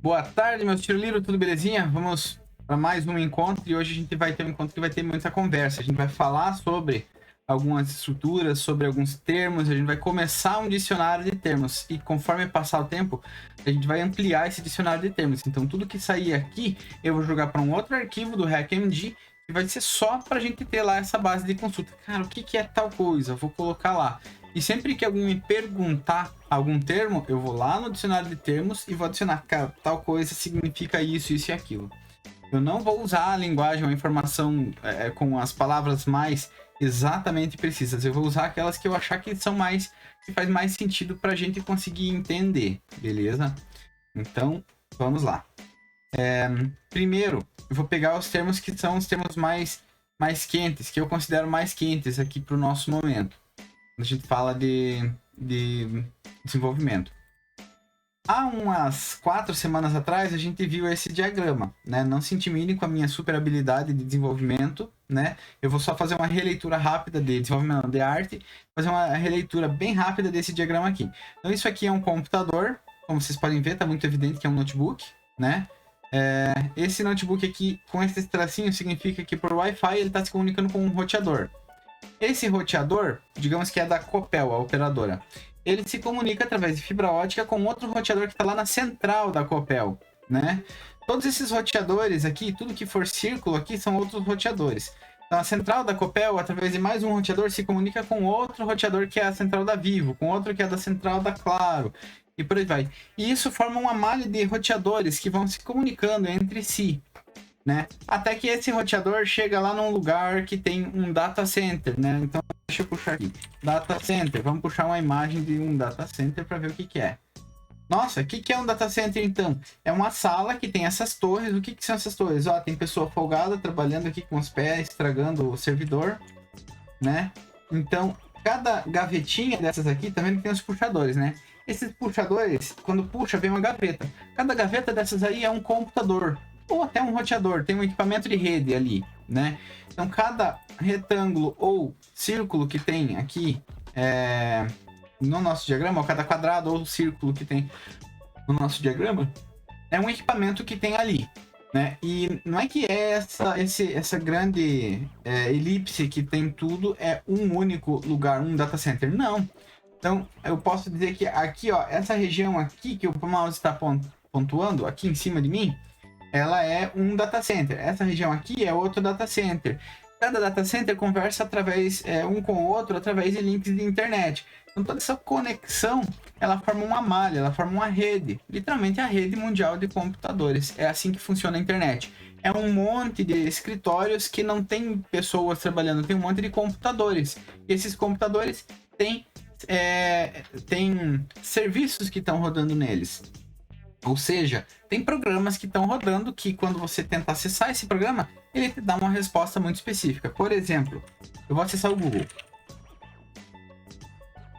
Boa tarde, meus tiroliros, tudo belezinha? Vamos para mais um encontro e hoje a gente vai ter um encontro que vai ter muita conversa. A gente vai falar sobre algumas estruturas, sobre alguns termos, a gente vai começar um dicionário de termos e conforme passar o tempo, a gente vai ampliar esse dicionário de termos. Então tudo que sair aqui, eu vou jogar para um outro arquivo do HackMD e vai ser só para a gente ter lá essa base de consulta. Cara, o que é tal coisa? Eu vou colocar lá. E sempre que alguém me perguntar algum termo, eu vou lá no dicionário de termos e vou adicionar, cara, tal coisa significa isso, isso e aquilo. Eu não vou usar a linguagem ou a informação com as palavras mais exatamente precisas. Eu vou usar aquelas que eu achar que são mais, que faz mais sentido para a gente conseguir entender, beleza? Então, vamos lá. Primeiro, eu vou pegar os termos que são os termos mais quentes, que eu considero mais quentes aqui para o nosso momento. Quando a gente fala de desenvolvimento. Há umas 4 semanas atrás, a gente viu esse diagrama, né? Não se intimidem com a minha super habilidade de desenvolvimento, né? Eu vou só fazer uma releitura rápida de desenvolvimento de arte, fazer uma releitura bem rápida desse diagrama aqui. Então, isso aqui é um computador, como vocês podem ver, tá muito evidente que é um notebook, né? Esse notebook aqui, com esse tracinho, significa que por Wi-Fi ele está se comunicando com um roteador. Esse roteador, digamos que é da Copel, a operadora, ele se comunica através de fibra ótica com outro roteador que está lá na central da Copel, né? Todos esses roteadores aqui, tudo que for círculo aqui, são outros roteadores. Então, a central da Copel, através de mais um roteador, se comunica com outro roteador que é a central da Vivo, com outro que é da central da Claro, e por aí vai. E isso forma uma malha de roteadores que vão se comunicando entre si, né? Até que esse roteador chega lá num lugar que tem um data center, né? Então, deixa eu puxar aqui. Data center. Vamos puxar uma imagem de um data center para ver o que é. Nossa, o que é um data center, então? É uma sala que tem essas torres. O que são essas torres? Ó, tem pessoa folgada trabalhando aqui com os pés, estragando o servidor, né? Então, cada gavetinha dessas aqui, tá vendo que tem os puxadores, né? Esses puxadores, quando puxa, vem uma gaveta. Cada gaveta dessas aí é um computador ou até um roteador, tem um equipamento de rede ali, né? Então, cada retângulo ou círculo que tem aqui no nosso diagrama, ou cada quadrado ou círculo que tem no nosso diagrama, é um equipamento que tem ali, né? E não é que essa grande elipse que tem tudo é um único lugar, um data center, não. Então, eu posso dizer que aqui, ó, essa região aqui que o mouse está pontuando, aqui em cima de mim, ela é um data center. Essa região aqui é outro data center. Cada data center conversa através um com o outro através de links de internet. Então toda essa conexão, ela forma uma malha, ela forma uma rede, literalmente a rede mundial de computadores. É assim que funciona a internet. É um monte de escritórios que não tem pessoas trabalhando, tem um monte de computadores. E esses computadores têm serviços que estão rodando neles. Ou seja, tem programas que estão rodando que quando você tenta acessar esse programa, ele te dá uma resposta muito específica. Por exemplo, eu vou acessar o Google.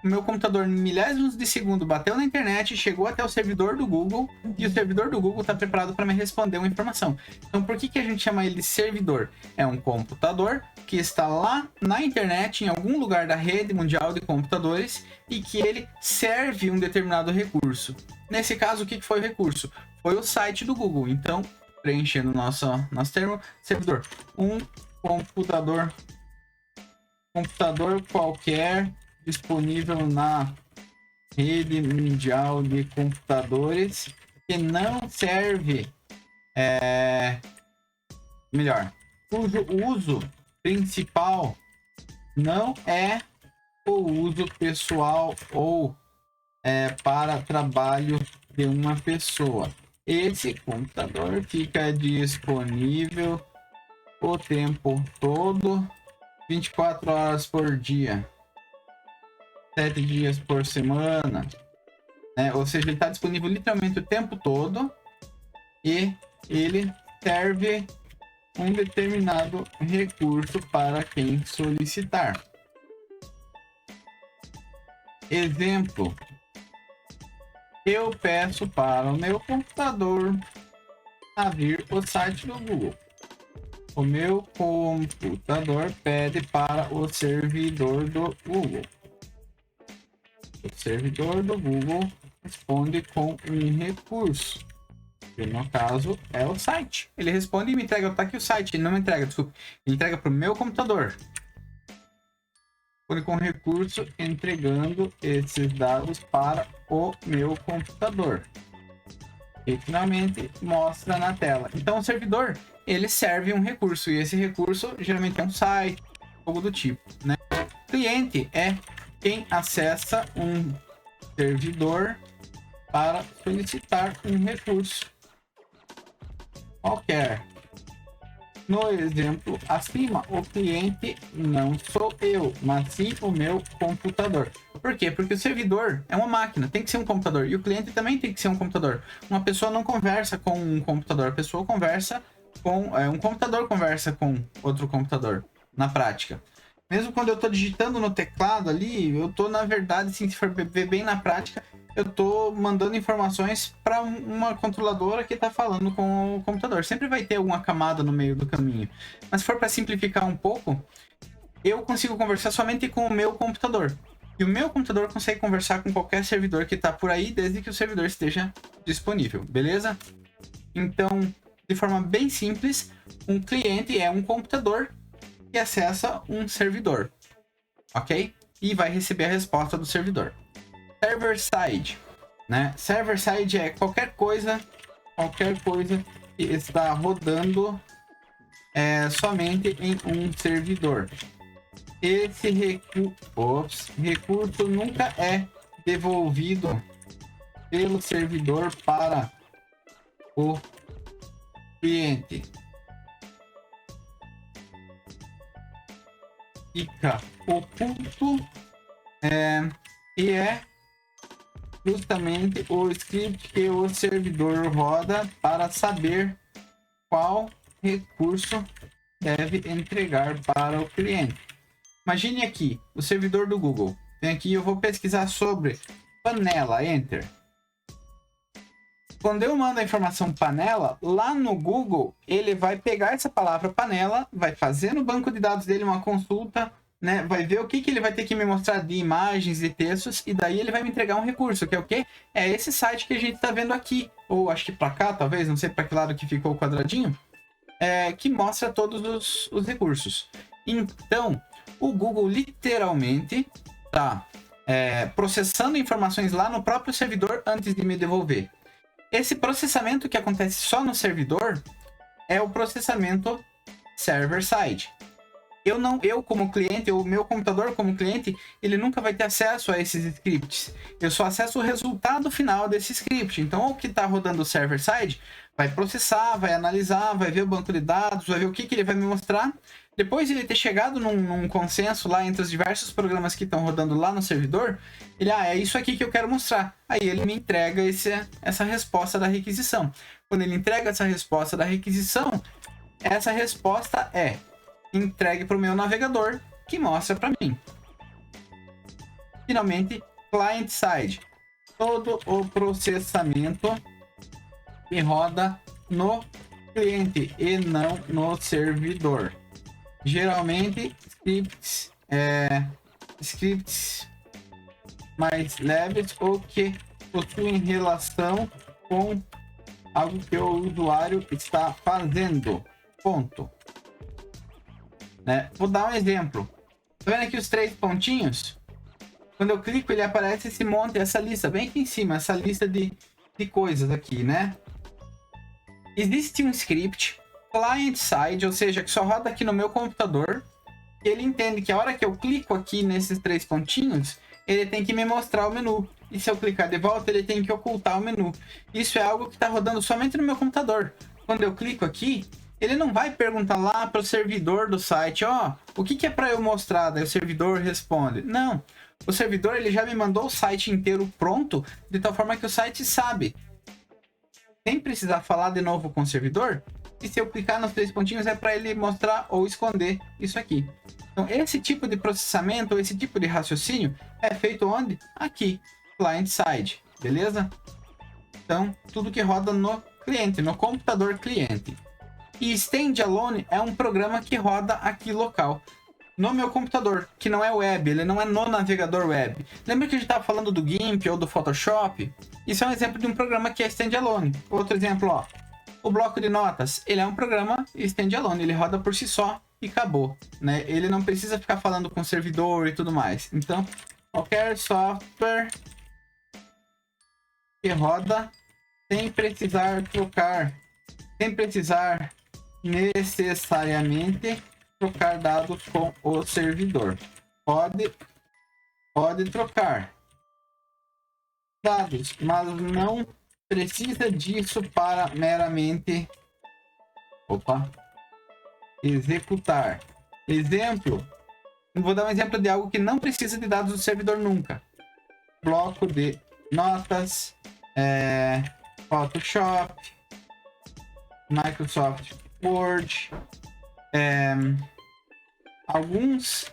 O meu computador, em milésimos de segundo, bateu na internet, chegou até o servidor do Google e o servidor do Google está preparado para me responder uma informação. Então, por que a gente chama ele de servidor? É um computador que está lá na internet, em algum lugar da rede mundial de computadores e que ele serve um determinado recurso. Nesse caso, o que foi o recurso? Foi o site do Google. Então, preenchendo nosso termo, servidor. Um computador qualquer disponível na rede mundial de computadores que não serve, cujo uso principal não é o uso pessoal ou para trabalho de uma pessoa. Esse computador fica disponível o tempo todo, 24 horas por dia, 7 dias por semana, né? Ou seja, ele está disponível literalmente o tempo todo e ele serve um determinado recurso para quem solicitar. Exemplo: eu peço para o meu computador abrir o site do Google. O meu computador pede para o servidor do Google. O servidor do Google responde com um recurso. que no caso é o site. Ele responde e me entrega, tá aqui o site. Ele não me entrega, desculpa. Ele entrega para o meu computador. Com recurso entregando esses dados para o meu computador. E finalmente mostra na tela. Então o servidor, ele serve um recurso. E esse recurso geralmente é um site, algo do tipo, né? O cliente é quem acessa um servidor para solicitar um recurso qualquer. No exemplo acima, o cliente não sou eu, mas sim o meu computador. Por quê? Porque o servidor é uma máquina, tem que ser um computador. E o cliente também tem que ser um computador. Uma pessoa não conversa com um computador, a pessoa conversa com... um computador conversa com outro computador, na prática. Mesmo quando eu estou digitando no teclado ali, eu estou, na verdade, assim, se for ver bem na prática, eu estou mandando informações para uma controladora que está falando com o computador. Sempre vai ter alguma camada no meio do caminho. Mas se for para simplificar um pouco, eu consigo conversar somente com o meu computador. E o meu computador consegue conversar com qualquer servidor que está por aí, desde que o servidor esteja disponível, beleza? Então, de forma bem simples, um cliente é um computador que acessa um servidor, ok? E vai receber a resposta do servidor. Server-side, né? Server-side é qualquer coisa que está rodando somente em um servidor. Esse recurso nunca é devolvido pelo servidor para o cliente. Fica oculto e é justamente o script que o servidor roda para saber qual recurso deve entregar para o cliente. Imagine aqui, o servidor do Google. Vem aqui, eu vou pesquisar sobre panela, enter. Quando eu mando a informação panela, lá no Google, ele vai pegar essa palavra panela, vai fazer no banco de dados dele uma consulta, né? Vai ver o que ele vai ter que me mostrar de imagens e textos, e daí ele vai me entregar um recurso, que é o quê? É esse site que a gente está vendo aqui, ou acho que para cá, talvez, não sei para que lado que ficou o quadradinho, que mostra todos os recursos. Então, o Google literalmente está processando informações lá no próprio servidor antes de me devolver. Esse processamento que acontece só no servidor é o processamento server-side. Eu como cliente, ou o meu computador como cliente, ele nunca vai ter acesso a esses scripts. Eu só acesso o resultado final desse script. Então, o que está rodando o server-side vai processar, vai analisar, vai ver o banco de dados, vai ver o que ele vai me mostrar. Depois de ele ter chegado num consenso lá entre os diversos programas que estão rodando lá no servidor, ele, é isso aqui que eu quero mostrar. Aí ele me entrega essa resposta da requisição. Quando ele entrega essa resposta da requisição, essa resposta é entregue para o meu navegador, que mostra para mim. Finalmente, client-side. Todo o processamento que roda no cliente e não no servidor. Geralmente, scripts mais leves ou que possuem relação com algo que o usuário está fazendo. Ponto. Vou dar um exemplo. Tá vendo aqui os 3 pontinhos? Quando eu clico, ele aparece esse monte, essa lista bem aqui em cima, essa lista de coisas aqui, né? Existe um script client-side, ou seja, que só roda aqui no meu computador. E ele entende que a hora que eu clico aqui nesses 3 pontinhos, ele tem que me mostrar o menu. E se eu clicar de volta, ele tem que ocultar o menu. Isso é algo que está rodando somente no meu computador. Quando eu clico aqui, ele não vai perguntar lá para o servidor do site, o que é para eu mostrar? Daí o servidor responde. Não, o servidor ele já me mandou o site inteiro pronto, de tal forma que o site sabe, sem precisar falar de novo com o servidor, e se eu clicar nos 3 pontinhos é para ele mostrar ou esconder isso aqui. Então esse tipo de processamento, esse tipo de raciocínio é feito onde? Aqui, client-side, beleza? Então tudo que roda no cliente, no computador cliente. E standalone é um programa que roda aqui local. no meu computador, que não é web, ele não é no navegador web. Lembra que a gente estava falando do GIMP ou do Photoshop? Isso é um exemplo de um programa que é standalone. Outro exemplo, ó, o bloco de notas, ele é um programa standalone, ele roda por si só e acabou, né? Ele não precisa ficar falando com o servidor e tudo mais. Então, qualquer software que roda sem precisar trocar, sem precisar necessariamente trocar dados com o servidor. Pode trocar dados, mas não precisa disso para meramente executar. Exemplo, vou dar um exemplo de algo que não precisa de dados do servidor nunca. Bloco de notas, Photoshop, Microsoft Word, alguns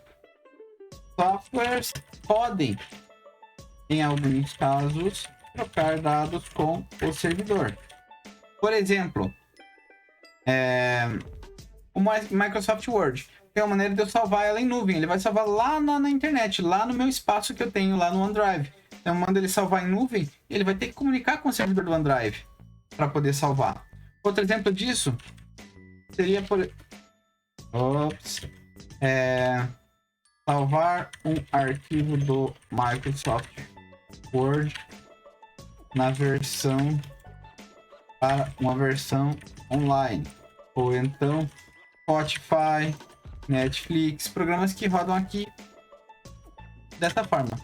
softwares podem, em alguns casos, trocar dados com o servidor. Por exemplo, o Microsoft Word tem uma maneira de eu salvar ela em nuvem. Ele vai salvar lá na internet, lá no meu espaço que eu tenho lá no OneDrive. Então, eu mando ele salvar em nuvem, ele vai ter que comunicar com o servidor do OneDrive para poder salvar. Outro exemplo disso seria salvar um arquivo do Microsoft Word na versão para uma versão online, ou então Spotify, Netflix, programas que rodam aqui dessa forma.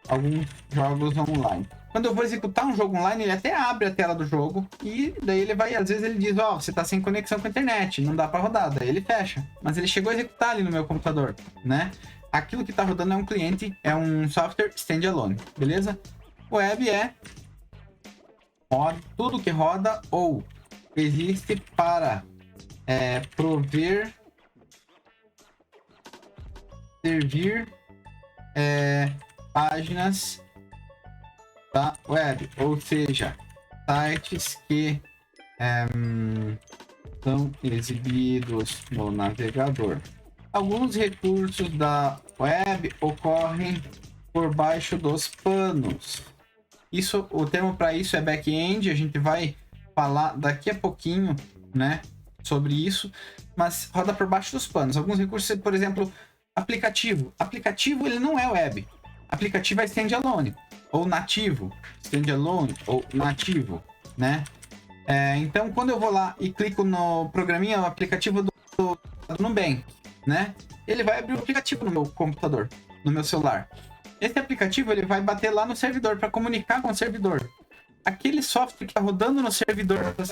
Alguns jogos online. Quando eu vou executar um jogo online, ele até abre a tela do jogo e daí ele vai, às vezes ele diz, ó, você tá sem conexão com a internet, não dá para rodar, daí ele fecha. Mas ele chegou a executar ali no meu computador, né? Aquilo que tá rodando é um cliente, é um software standalone, beleza? Web é tudo que roda ou existe para servir páginas da web, ou seja, sites que são exibidos no navegador. Alguns recursos da web ocorrem por baixo dos panos. Isso, o termo para isso é back-end. A gente vai falar daqui a pouquinho, né, sobre isso, mas roda por baixo dos panos. Alguns recursos, por exemplo, aplicativo. Aplicativo ele não é web. Aplicativo é standalone ou nativo, standalone ou nativo, né? Então, quando eu vou lá e clico no programinha, o aplicativo do Nubank, né? Ele vai abrir o aplicativo no meu computador, no meu celular. Esse aplicativo ele vai bater lá no servidor para comunicar com o servidor. Aquele software que está rodando no servidor para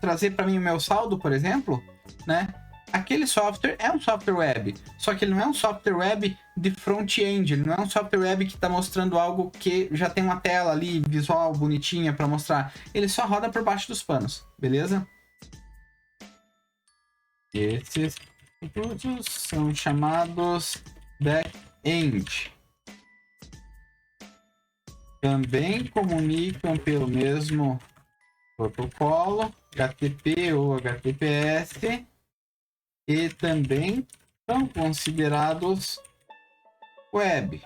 trazer para mim o meu saldo, por exemplo, né? Aquele software é um software web, só que ele não é um software web de front-end, ele não é um software web que está mostrando algo que já tem uma tela ali, visual, bonitinha para mostrar. Ele só roda por baixo dos panos, beleza? Esses recursos são chamados back-end. Também comunicam pelo mesmo protocolo, HTTP ou HTTPS, e também são considerados web,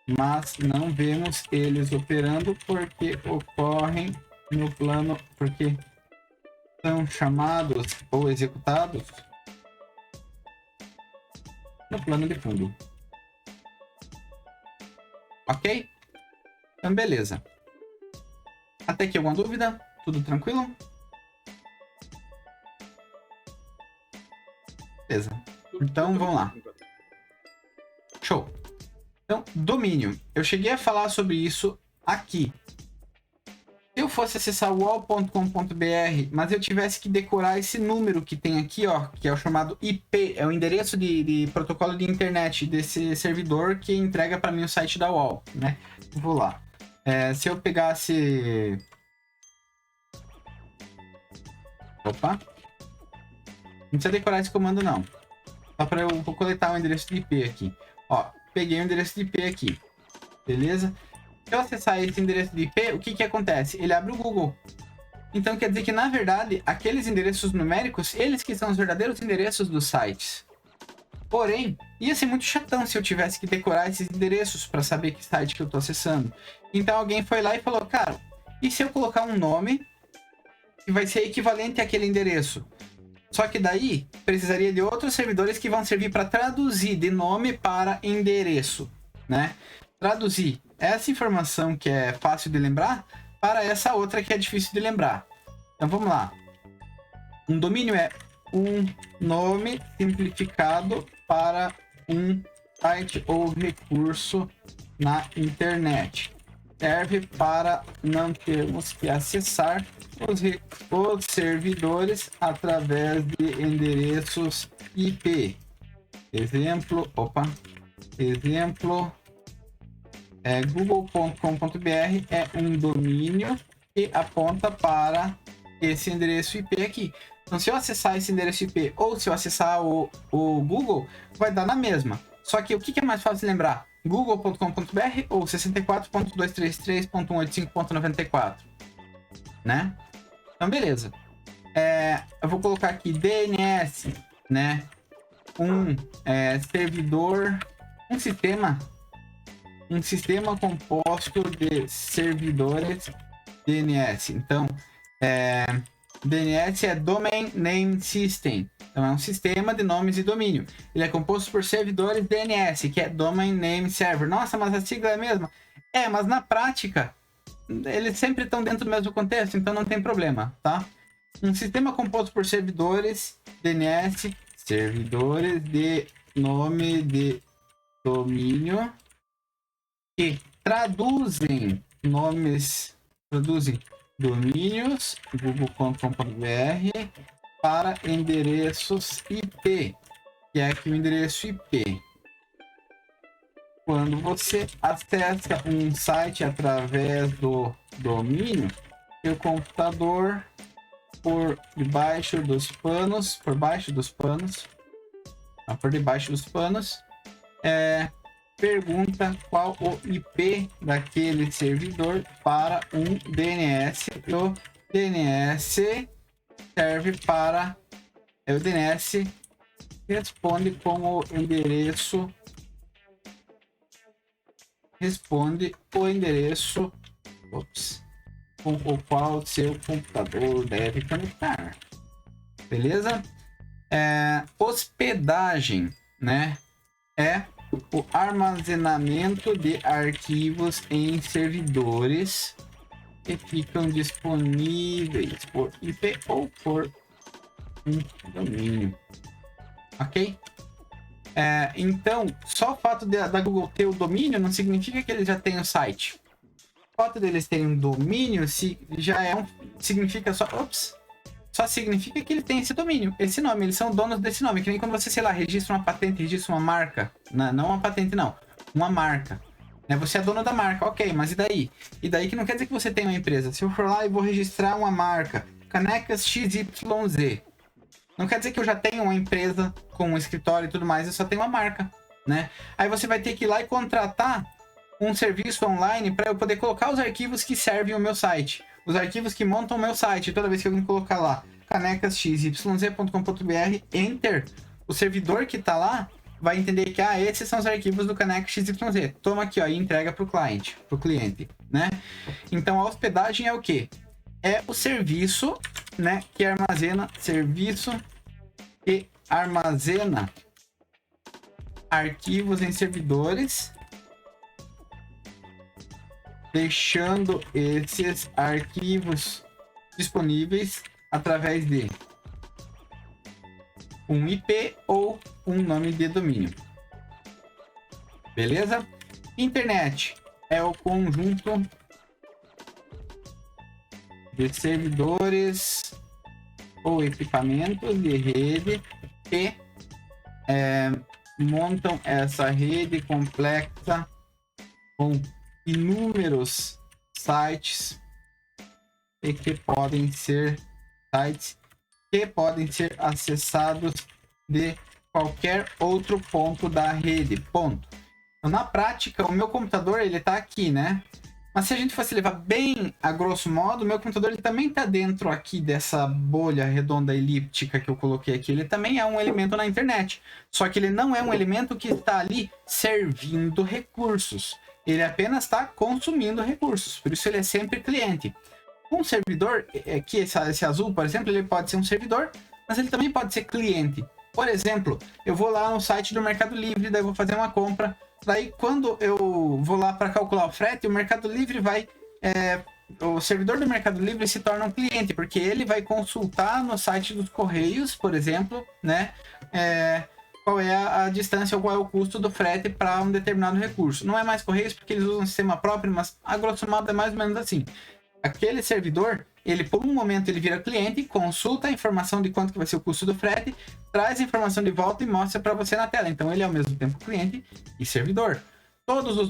mas não vemos eles operando porque ocorrem no plano, porque são chamados ou executados no plano de fundo. Ok? Então, beleza. Até aqui alguma dúvida? Tudo tranquilo? Beleza. Então, vamos lá. Show. Então, domínio. Eu cheguei a falar sobre isso aqui. Se eu fosse acessar wall.com.br, mas eu tivesse que decorar esse número que tem aqui, ó, que é o chamado IP, é o endereço de protocolo de internet desse servidor que entrega para mim o site da Wall, né? Vou lá. Se eu pegasse... Opa. Não precisa decorar esse comando, não. Só para eu vou coletar o endereço de IP aqui. Ó, peguei o endereço de IP aqui. Beleza? Se eu acessar esse endereço de IP, o que acontece? Ele abre o Google. Então quer dizer que, na verdade, aqueles endereços numéricos, eles que são os verdadeiros endereços dos sites. Porém, ia ser muito chatão se eu tivesse que decorar esses endereços para saber que site que eu estou acessando. Então alguém foi lá e falou, cara, e se eu colocar um nome que vai ser equivalente àquele endereço? Só que daí precisaria de outros servidores que vão servir para traduzir de nome para endereço, né? Traduzir essa informação que é fácil de lembrar para essa outra que é difícil de lembrar. Então vamos lá. Um domínio é um nome simplificado para um site ou recurso na internet. Serve para não termos que acessar os servidores através de endereços IP. Exemplo, google.com.br é um domínio que aponta para esse endereço IP aqui. Então, se eu acessar esse endereço IP ou se eu acessar o Google, vai dar na mesma. Só que o que é mais fácil de lembrar? google.com.br ou 64.233.185.94, né? Então, beleza. Eu vou colocar aqui DNS, né? Servidor, um sistema composto de servidores DNS. Então, DNS é Domain Name System. Então, é um sistema de nomes e domínio. Ele é composto por servidores DNS, que é Domain Name Server. Nossa, mas a sigla é a mesma? Mas na prática, eles sempre estão dentro do mesmo contexto, então não tem problema, tá? Um sistema composto por servidores DNS, servidores de nome de domínio, que traduzem domínios google.com.br para endereços IP, que é aqui o endereço IP. Quando você acessa um site através do domínio, seu computador por debaixo dos panos, pergunta qual o IP daquele servidor para um DNS. O DNS serve para... o DNS responde com o endereço... com o qual seu computador deve conectar. Beleza? Hospedagem, né? É o armazenamento de arquivos em servidores que ficam disponíveis por IP ou por um domínio. Ok? Então, só o fato da Google ter o domínio não significa que eles já têm o site. O fato deles terem um domínio significa só significa que ele tem esse domínio, esse nome, eles são donos desse nome, que nem quando você, sei lá, registra uma patente, registra uma marca, não uma patente não, uma marca, né? Você é dono da marca, ok, mas e daí? E daí que não quer dizer que você tem uma empresa. Se eu for lá e vou registrar uma marca, Canecas XYZ, não quer dizer que eu já tenho uma empresa com um escritório e tudo mais, eu só tenho uma marca, né? Aí você vai ter que ir lá e contratar um serviço online para eu poder colocar os arquivos que servem o meu site. Os arquivos que montam o meu site. Toda vez que alguém colocar lá canecasxyz.com.br, enter, o servidor que está lá vai entender que esses são os arquivos do Canecas XYZ. Toma aqui, ó, e entrega para o cliente, né? Então a hospedagem é o quê? É o serviço, né, que armazena arquivos em servidores, deixando esses arquivos disponíveis através de um IP ou um nome de domínio. Beleza? Internet é o conjunto de servidores ou equipamentos de rede que montam essa rede complexa com inúmeros sites que podem ser acessados de qualquer outro ponto da rede. Ponto. Então, na prática, o meu computador ele está aqui, né? Mas se a gente fosse levar bem a grosso modo, o meu computador ele também está dentro aqui dessa bolha redonda elíptica que eu coloquei aqui. Ele também é um elemento na internet. Só que ele não é um elemento que está ali servindo recursos. Ele apenas está consumindo recursos. Por isso ele é sempre cliente. Um servidor, que esse azul, por exemplo, ele pode ser um servidor, mas ele também pode ser cliente. Por exemplo, eu vou lá no site do Mercado Livre, daí eu vou fazer uma compra. Daí, quando eu vou lá para calcular o frete, o Mercado Livre vai... o servidor do Mercado Livre se torna um cliente, porque ele vai consultar no site dos Correios, por exemplo, né? Qual é a distância ou qual é o custo do frete para um determinado recurso. Não é mais Correios, porque eles usam um sistema próprio, mas a grosso modo é mais ou menos assim. Aquele servidor, ele por um momento ele vira cliente, consulta a informação de quanto que vai ser o custo do frete, traz a informação de volta e mostra para você na tela. Então ele é ao mesmo tempo cliente e servidor. Todos os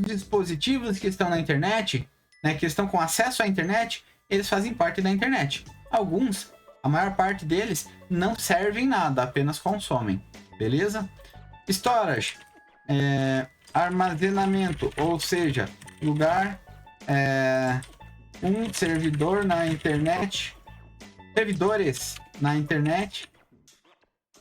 dispositivos que estão na internet, né, que estão com acesso à internet, eles fazem parte da internet. Alguns, a maior parte deles, não servem nada, apenas consomem. Beleza? Storage, armazenamento, ou seja, lugar... um servidor na internet, servidores na internet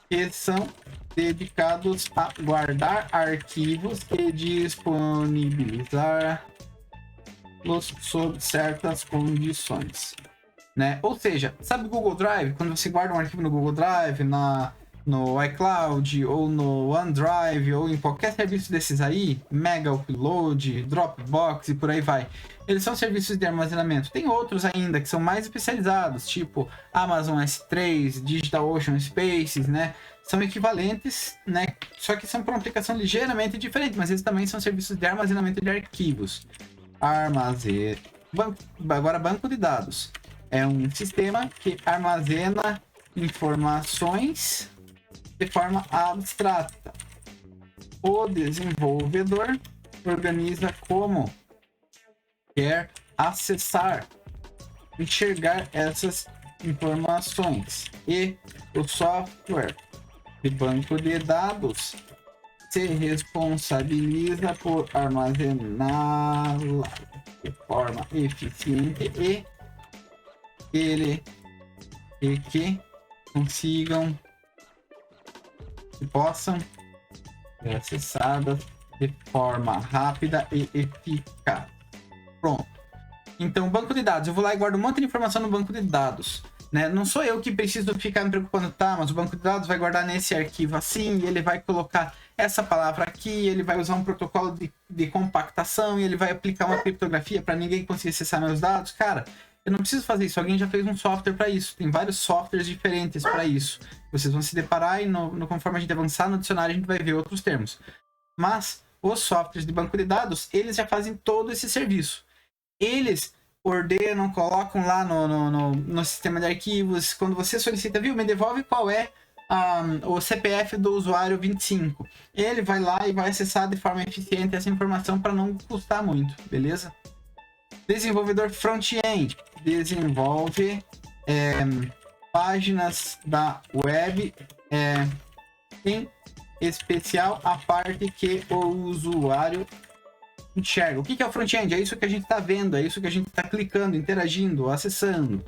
que são dedicados a guardar arquivos e disponibilizá-los sob certas condições, né? Ou seja, sabe o Google Drive? Quando você guarda um arquivo no Google Drive, no iCloud ou no OneDrive ou em qualquer serviço desses aí, Mega Upload, Dropbox e por aí vai. Eles são serviços de armazenamento. Tem outros ainda que são mais especializados, tipo Amazon S3, DigitalOcean Spaces, né? São equivalentes, né? Só que são para uma aplicação ligeiramente diferente, mas eles também são serviços de armazenamento de arquivos. Agora, banco de dados. É um sistema que armazena informações de forma abstrata. O desenvolvedor organiza como quer acessar, enxergar essas informações, e o software de banco de dados se responsabiliza por armazená-la de forma eficiente e que consigam e possam ser acessadas de forma rápida e eficaz. Pronto. Então, banco de dados. Eu vou lá e guardo um monte de informação no banco de dados, né? Não sou eu que preciso ficar me preocupando, tá? Mas o banco de dados vai guardar nesse arquivo assim, e ele vai colocar essa palavra aqui, ele vai usar um protocolo de compactação, e ele vai aplicar uma criptografia para ninguém conseguir acessar meus dados. Cara, eu não preciso fazer isso. Alguém já fez um software para isso. Tem vários softwares diferentes para isso. Vocês vão se deparar e conforme a gente avançar no dicionário, a gente vai ver outros termos. Mas os softwares de banco de dados, eles já fazem todo esse serviço. Eles ordenam, colocam lá no sistema de arquivos. Quando você solicita, viu, me devolve qual é o CPF do usuário 25. Ele vai lá e vai acessar de forma eficiente essa informação para não custar muito, beleza? Desenvolvedor front-end desenvolve páginas da web, em especial a parte que o usuário enxerga. O que é o front-end? É isso que a gente está vendo, é isso que a gente está clicando, interagindo, acessando.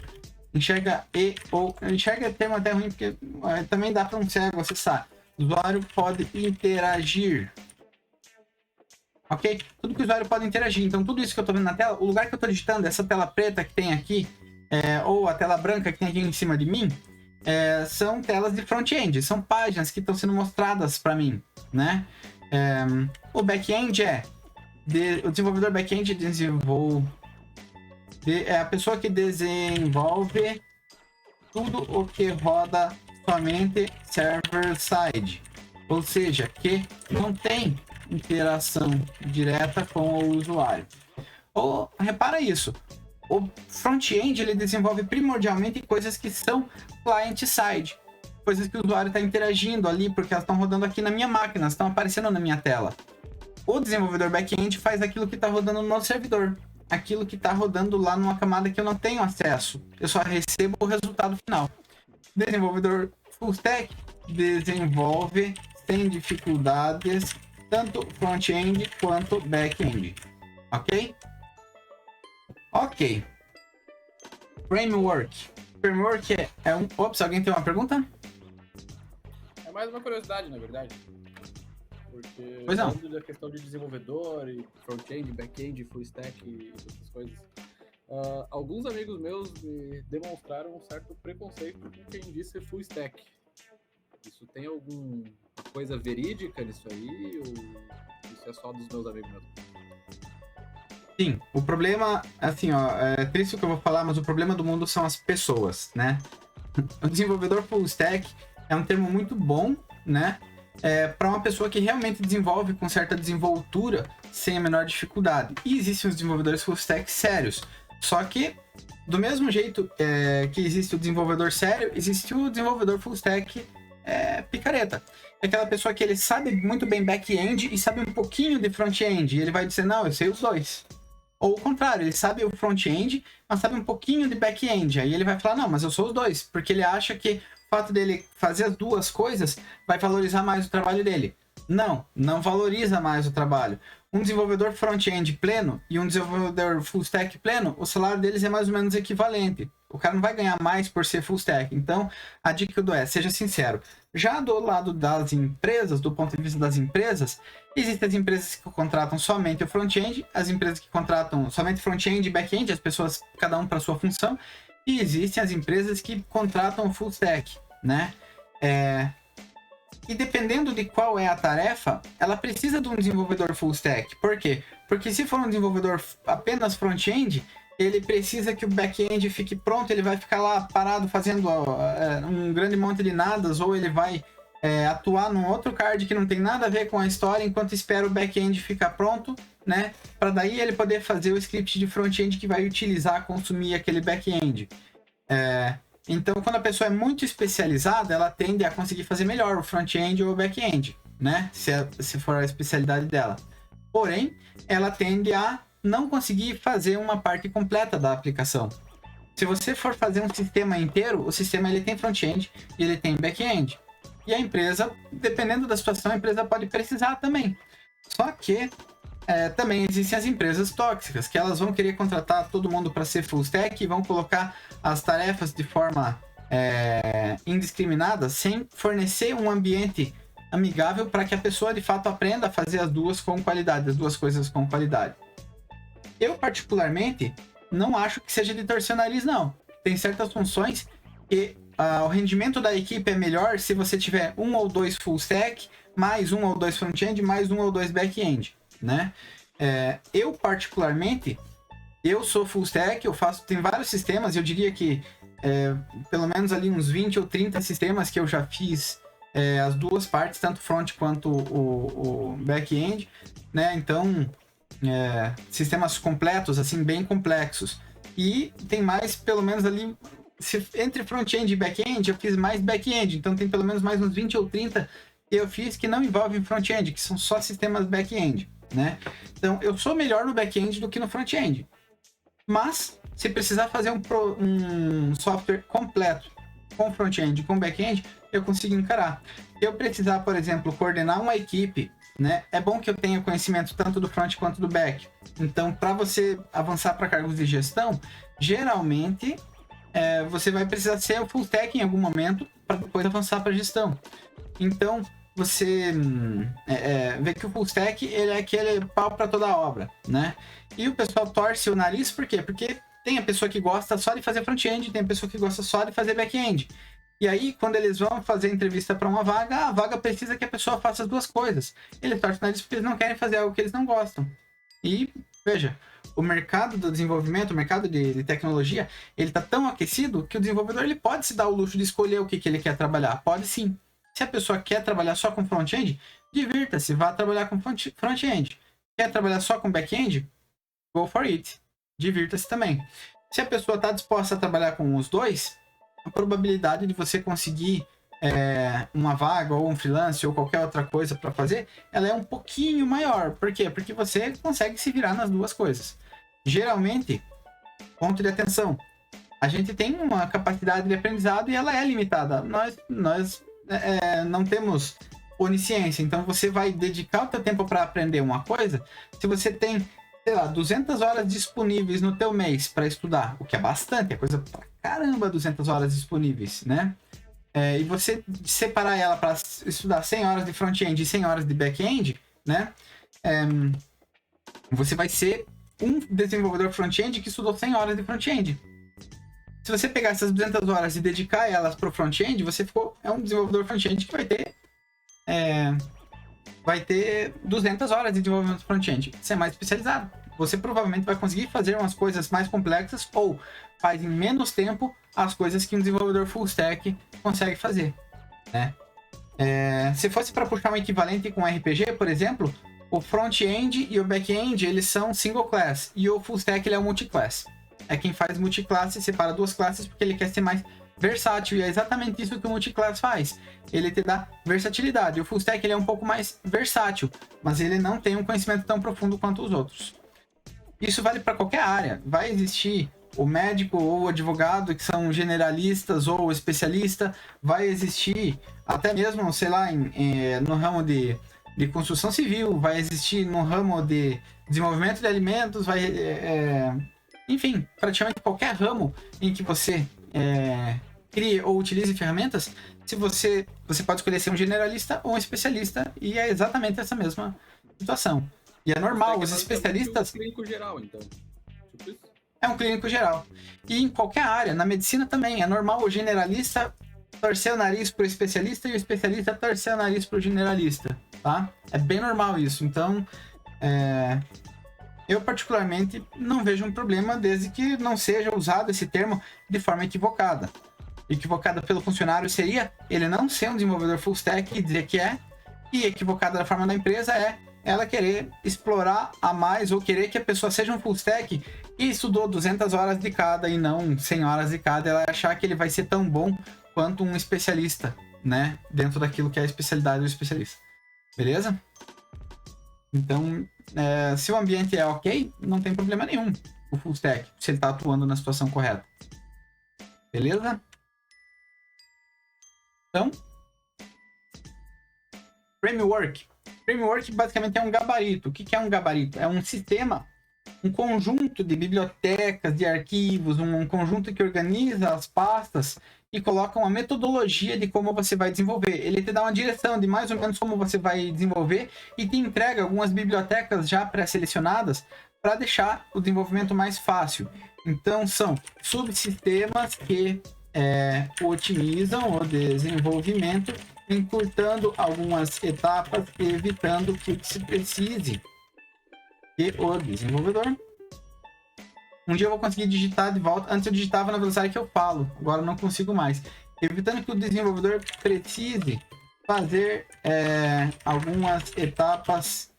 Enxerga enxerga é termo até ruim, porque também dá para um cego acessar. O usuário pode interagir. Ok? Tudo que o usuário pode interagir. Então, tudo isso que eu estou vendo na tela, o lugar que eu estou digitando, essa tela preta que tem aqui, ou a tela branca que tem aqui em cima de mim, são telas de front-end. São páginas que estão sendo mostradas para mim, né? O back-end o desenvolvedor back-end é a pessoa que desenvolve tudo o que roda somente server-side, ou seja, que não tem interação direta com o usuário. Repara isso, o front-end ele desenvolve primordialmente coisas que são client-side, coisas que o usuário está interagindo ali porque elas estão rodando aqui na minha máquina, elas estão aparecendo na minha tela. O desenvolvedor back-end faz aquilo que está rodando no servidor, aquilo que está rodando lá numa camada que eu não tenho acesso, eu só recebo o resultado final. Desenvolvedor full stack desenvolve sem dificuldades tanto front-end quanto back-end, ok? Ok. Framework. Framework é um... Ops, alguém tem uma pergunta? É mais uma curiosidade, na verdade. Porque Pois não. falando da questão de desenvolvedor, e front-end, back-end, full stack e essas coisas, alguns amigos meus me demonstraram um certo preconceito com quem disse full stack. Isso tem alguma coisa verídica nisso aí? Ou isso é só dos meus amigos mesmo? Sim, o problema, assim, ó, é triste o que eu vou falar, mas o problema do mundo são as pessoas, né? O desenvolvedor full stack é um termo muito bom, né? Para uma pessoa que realmente desenvolve com certa desenvoltura sem a menor dificuldade. E existem os desenvolvedores full stack sérios. Só que, do mesmo jeito que existe o desenvolvedor sério, existe o desenvolvedor full stack picareta. É aquela pessoa que ele sabe muito bem back-end e sabe um pouquinho de front-end. E ele vai dizer, não, eu sei os dois. Ou o contrário, ele sabe o front-end, mas sabe um pouquinho de back-end. Aí ele vai falar, não, mas eu sou os dois. Porque ele acha que o fato dele fazer as duas coisas vai valorizar mais o trabalho dele. Não, não valoriza mais o trabalho. Um desenvolvedor front-end pleno e um desenvolvedor full stack pleno, o salário deles é mais ou menos equivalente. O cara não vai ganhar mais por ser full stack. Então, a dica que eu dou é, seja sincero. Já do lado das empresas, do ponto de vista das empresas, existem as empresas que contratam somente o front-end, as empresas que contratam somente front-end e back-end, as pessoas, cada um para sua função, e existem as empresas que contratam o full stack, né? E dependendo de qual é a tarefa, ela precisa de um desenvolvedor full stack. Por quê? Porque se for um desenvolvedor apenas front-end, ele precisa que o back-end fique pronto, ele vai ficar lá parado fazendo um grande monte de nadas, ou ele vai atuar num outro card que não tem nada a ver com a história, enquanto espera o back-end ficar pronto, né? Para daí ele poder fazer o script de front-end que vai utilizar, consumir aquele back-end. Então, quando a pessoa é muito especializada, ela tende a conseguir fazer melhor o front-end ou o back-end, né? Se for a especialidade dela. Porém, ela tende a não conseguir fazer uma parte completa da aplicação. Se você for fazer um sistema inteiro, o sistema ele tem front-end e ele tem back-end. E a empresa, dependendo da situação, a empresa pode precisar também. Só que também existem as empresas tóxicas, que elas vão querer contratar todo mundo para ser full stack e vão colocar as tarefas de forma indiscriminada, sem fornecer um ambiente amigável para que a pessoa de fato aprenda a fazer as duas com qualidade, as duas coisas com qualidade. Eu, particularmente, não acho que seja de torcer o nariz, não. Tem certas funções que o rendimento da equipe é melhor se você tiver um ou dois full stack, mais um ou dois front-end, mais um ou dois back-end, né? Eu, particularmente, eu sou full stack, tem vários sistemas, eu diria que pelo menos ali uns 20 ou 30 sistemas que eu já fiz as duas partes, tanto front quanto o back-end, né? Então, sistemas completos, assim, bem complexos. E tem mais, pelo menos ali, entre front-end e back-end, eu fiz mais back-end. Então tem pelo menos mais uns 20 ou 30 que eu fiz que não envolvem front-end, que são só sistemas back-end, né? Então eu sou melhor no back-end do que no front-end. Mas, se precisar fazer um software completo com front-end e com back-end, eu consigo encarar. Se eu precisar, por exemplo, coordenar uma equipe, né, é bom que eu tenha conhecimento tanto do front quanto do back. Então, para você avançar para cargos de gestão, geralmente você vai precisar ser o full stack em algum momento para depois avançar para gestão. Então, você vê que o full stack ele é aquele pau para toda a obra, né? E o pessoal torce o nariz, por quê? Porque tem a pessoa que gosta só de fazer front-end, tem a pessoa que gosta só de fazer back-end. E aí, quando eles vão fazer entrevista para uma vaga, a vaga precisa que a pessoa faça as duas coisas. Eles torcem o nariz porque eles não querem fazer algo que eles não gostam. E, veja, o mercado do desenvolvimento, o mercado de tecnologia, ele está tão aquecido que o desenvolvedor ele pode se dar o luxo de escolher o que ele quer trabalhar. Pode sim. Se a pessoa quer trabalhar só com front-end, divirta-se, vá trabalhar com front-end. Quer trabalhar só com back-end? Go for it. Divirta-se também. Se a pessoa está disposta a trabalhar com os dois, a probabilidade de você conseguir uma vaga ou um freelance ou qualquer outra coisa para fazer, ela é um pouquinho maior. Por quê? Porque você consegue se virar nas duas coisas. Geralmente, ponto de atenção, a gente tem uma capacidade de aprendizado e ela é limitada. Nós não temos onisciência, então você vai dedicar o seu tempo para aprender uma coisa. Se você tem sei lá, 200 horas disponíveis no teu mês para estudar, o que é bastante, é coisa pra caramba 200 horas disponíveis, né? E você separar ela para estudar 100 horas de front-end e 100 horas de back-end, né? Você vai ser um desenvolvedor front-end que estudou 100 horas de front-end. Se você pegar essas 200 horas e dedicar elas para o front-end, você é um desenvolvedor front-end que vai ter 200 horas de desenvolvimento front-end. Você é mais especializado. Você provavelmente vai conseguir fazer umas coisas mais complexas ou faz em menos tempo as coisas que um desenvolvedor full stack consegue fazer, né? Se fosse para puxar um equivalente com RPG, por exemplo, o front-end e o back-end, eles são single class, e o full stack ele é um multiclass. É quem faz multiclasse, separa duas classes porque ele quer ser mais versátil, e é exatamente isso que o multiclass faz. Ele te dá versatilidade. O full stack ele é um pouco mais versátil, mas ele não tem um conhecimento tão profundo quanto os outros. Isso vale para qualquer área. Vai existir o médico ou o advogado que são generalistas ou especialista, vai existir até mesmo, sei lá, no ramo de construção civil, vai existir no ramo de desenvolvimento de alimentos, enfim, praticamente qualquer ramo em que você crie ou utilize ferramentas, se você pode escolher ser um generalista ou um especialista, e é exatamente essa mesma situação. E é normal, os especialistas... É um clínico geral, então. Tipo isso? É um clínico geral. E em qualquer área, na medicina também, é normal o generalista torcer o nariz pro especialista e o especialista torcer o nariz pro generalista, tá? É bem normal isso. Então, eu particularmente não vejo um problema desde que não seja usado esse termo de forma equivocada. Equivocada pelo funcionário seria ele não ser um desenvolvedor full stack e dizer que é, e equivocada da forma da empresa é ela querer explorar a mais ou querer que a pessoa seja um full stack e estudou 200 horas de cada e não 100 horas de cada, ela achar que ele vai ser tão bom quanto um especialista, né? Dentro daquilo que é a especialidade do especialista. Beleza? Então, se o ambiente é ok, não tem problema nenhum o full stack, se ele está atuando na situação correta. Beleza? Então, framework. Framework basicamente é um gabarito. O que é um gabarito? É um sistema, um conjunto de bibliotecas, de arquivos, um conjunto que organiza as pastas e coloca uma metodologia de como você vai desenvolver. Ele te dá uma direção de mais ou menos como você vai desenvolver e te entrega algumas bibliotecas já pré-selecionadas para deixar o desenvolvimento mais fácil. Então, são subsistemas que otimizam o desenvolvimento, encurtando algumas etapas e evitando que se precise que o desenvolvedor... Um dia eu vou conseguir digitar de volta. Antes eu digitava na velocidade que eu falo, agora eu não consigo mais. Evitando que o desenvolvedor precise fazer algumas etapas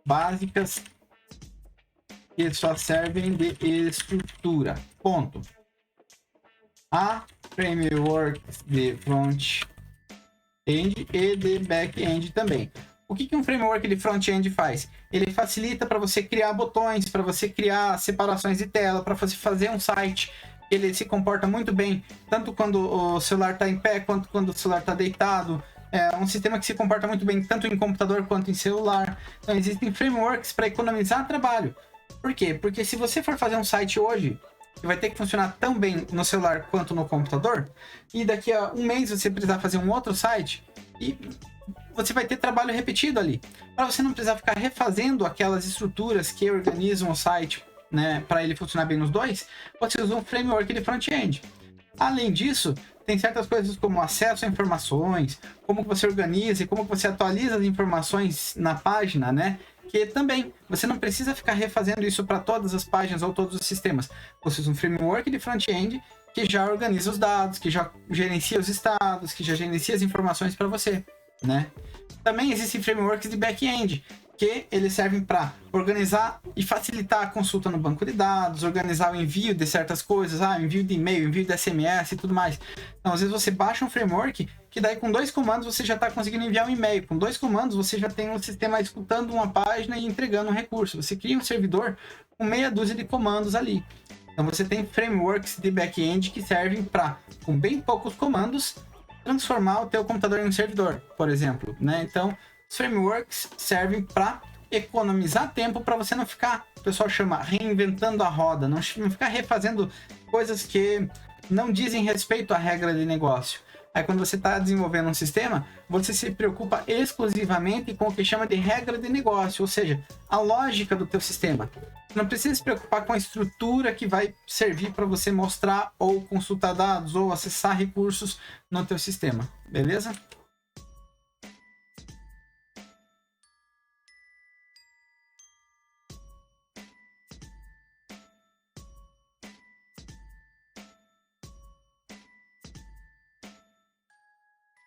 básicas que só servem de estrutura. Ponto. Há frameworks de front-end e de back-end também. O que um framework de front-end faz? Ele facilita para você criar botões, para você criar separações de tela, para você fazer um site. Ele se comporta muito bem, tanto quando o celular está em pé, quanto quando o celular está deitado. É um sistema que se comporta muito bem, tanto em computador quanto em celular. Então, existem frameworks para economizar trabalho. Por quê? Porque se você for fazer um site hoje, que vai ter que funcionar tão bem no celular quanto no computador, e daqui a um mês você precisar fazer um outro site, e você vai ter trabalho repetido ali. Para você não precisar ficar refazendo aquelas estruturas que organizam o site, né, para ele funcionar bem nos dois, você usa um framework de front-end. Além disso, tem certas coisas como acesso a informações, como que você organiza e como que você atualiza as informações na página, né? Que também você não precisa ficar refazendo isso para todas as páginas ou todos os sistemas. Você usa um framework de front-end que já organiza os dados, que já gerencia os estados, que já gerencia as informações para você, né? Também existem frameworks de back-end, que eles servem para organizar e facilitar a consulta no banco de dados, organizar o envio de certas coisas, envio de e-mail, envio de SMS e tudo mais. Então, às vezes você baixa um framework que daí com 2 comandos você já está conseguindo enviar um e-mail. Com 2 comandos você já tem um sistema escutando uma página e entregando um recurso. Você cria um servidor com meia dúzia de comandos ali. Então você tem frameworks de back-end que servem para, com bem poucos comandos, transformar o teu computador em um servidor, por exemplo, né? Então, os frameworks servem para economizar tempo para você não ficar, o pessoal chama, reinventando a roda, não ficar refazendo coisas que não dizem respeito à regra de negócio. Aí quando você está desenvolvendo um sistema, você se preocupa exclusivamente com o que chama de regra de negócio, ou seja, a lógica do teu sistema. Você não precisa se preocupar com a estrutura que vai servir para você mostrar ou consultar dados ou acessar recursos no teu sistema, beleza?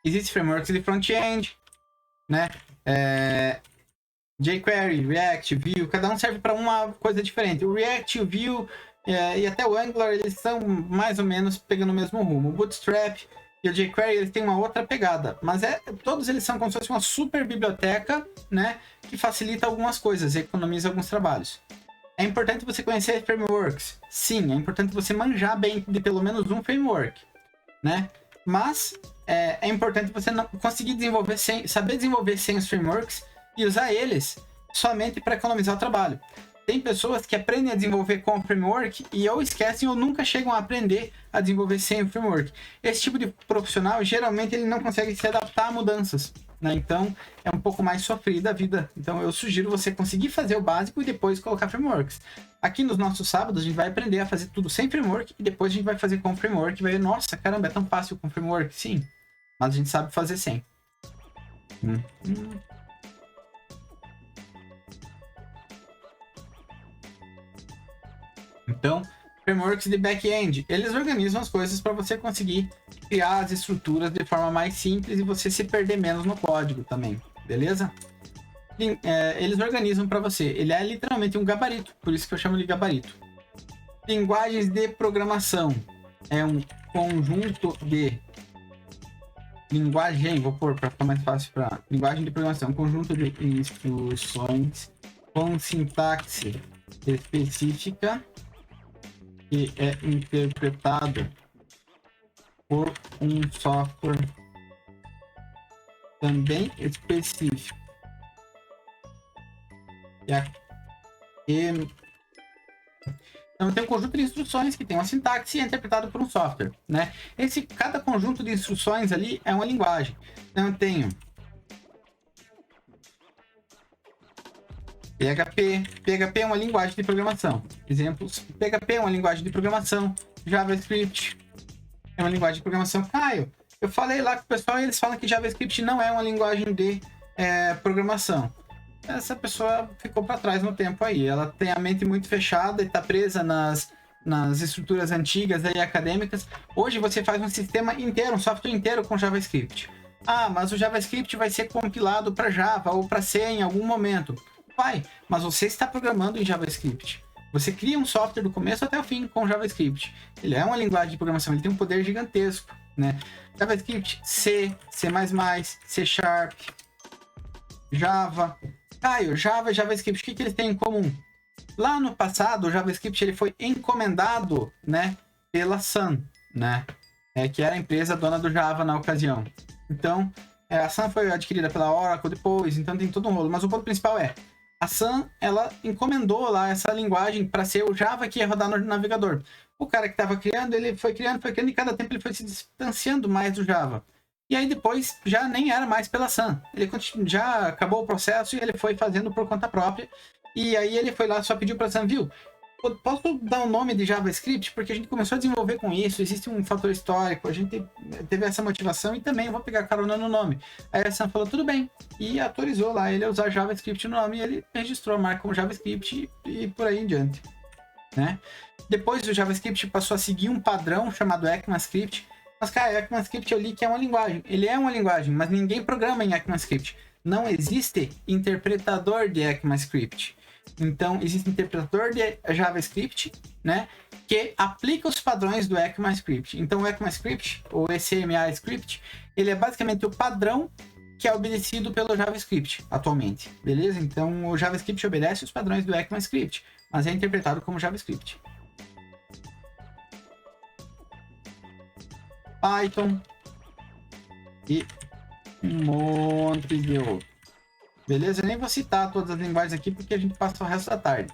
Existem frameworks de front-end, né? jQuery, React, Vue, cada um serve para uma coisa diferente. O React, o Vue e até o Angular, eles são mais ou menos pegando o mesmo rumo. O Bootstrap e o jQuery, eles têm uma outra pegada, mas todos eles são como se fosse uma super biblioteca, né? Que facilita algumas coisas e economiza alguns trabalhos. É importante você conhecer frameworks. Sim, é importante você manjar bem de pelo menos um framework, né? Mas é importante você não conseguir desenvolver saber desenvolver sem os frameworks e usar eles somente para economizar o trabalho. Tem pessoas que aprendem a desenvolver com o framework e ou esquecem ou nunca chegam a aprender a desenvolver sem o framework. Esse tipo de profissional, geralmente, ele não consegue se adaptar a mudanças, né? Então, é um pouco mais sofrida a vida. Então, eu sugiro você conseguir fazer o básico e depois colocar frameworks. Aqui nos nossos sábados, a gente vai aprender a fazer tudo sem framework e depois a gente vai fazer com framework e vai ver, nossa, caramba, é tão fácil com framework. Sim, mas a gente sabe fazer sem. Então, frameworks de back-end, eles organizam as coisas para você conseguir criar as estruturas de forma mais simples e você se perder menos no código também, beleza? Eles organizam para você. Ele é literalmente um gabarito, por isso que eu chamo de gabarito. Linguagens de programação é um conjunto de linguagem, vou pôr para ficar mais fácil para linguagem de programação, um conjunto de instruções com sintaxe específica que é interpretado por um software também específico. Então tem um conjunto de instruções que tem uma sintaxe e é interpretado por um software, né? Cada conjunto de instruções ali é uma linguagem. Então eu tenho PHP. PHP é uma linguagem de programação. Exemplos: PHP é uma linguagem de programação. JavaScript é uma linguagem de programação. Caio, eu falei lá com o pessoal e eles falam que JavaScript não é uma linguagem de programação. Essa pessoa ficou para trás no tempo aí. Ela tem a mente muito fechada e está presa nas estruturas antigas e acadêmicas. Hoje você faz um sistema inteiro, um software inteiro com JavaScript. Ah, mas o JavaScript vai ser compilado para Java ou para C em algum momento. Vai, mas você está programando em JavaScript. Você cria um software do começo até o fim com JavaScript. Ele é uma linguagem de programação, ele tem um poder gigantesco, né? JavaScript, C, C++, C Sharp, Java. Caio, Java e JavaScript, o que eles têm em comum? Lá no passado, o JavaScript ele foi encomendado, né, pela Sun, né? Que era a empresa dona do Java na ocasião. Então, a Sun foi adquirida pela Oracle depois, então tem todo um rolo. Mas o ponto principal a Sun, ela encomendou lá essa linguagem para ser o Java que ia rodar no navegador. O cara que estava criando, ele foi criando, e cada tempo ele foi se distanciando mais do Java. E aí depois já nem era mais pela Sun. Ele já acabou o processo e ele foi fazendo por conta própria. E aí ele foi lá, só pediu para a Sun, viu? Posso dar o nome de JavaScript? Porque a gente começou a desenvolver com isso, existe um fator histórico, a gente teve essa motivação e também vou pegar carona no nome. Aí a Sun falou, tudo bem, e autorizou lá ele a usar JavaScript no nome, e ele registrou a marca como JavaScript e por aí em diante, né? Depois o JavaScript passou a seguir um padrão chamado ECMAScript, mas cara, ECMAScript eu li que é uma linguagem, ele é uma linguagem, mas ninguém programa em ECMAScript. Não existe interpretador de ECMAScript. Então, existe um interpretador de JavaScript, né, que aplica os padrões do ECMAScript. Então, o ECMAScript, ou ECMAScript, ele é basicamente o padrão que é obedecido pelo JavaScript atualmente, beleza? Então, o JavaScript obedece os padrões do ECMAScript, mas é interpretado como JavaScript. Python e um monte de outro. Beleza? Eu nem vou citar todas as linguagens aqui, porque a gente passa o resto da tarde.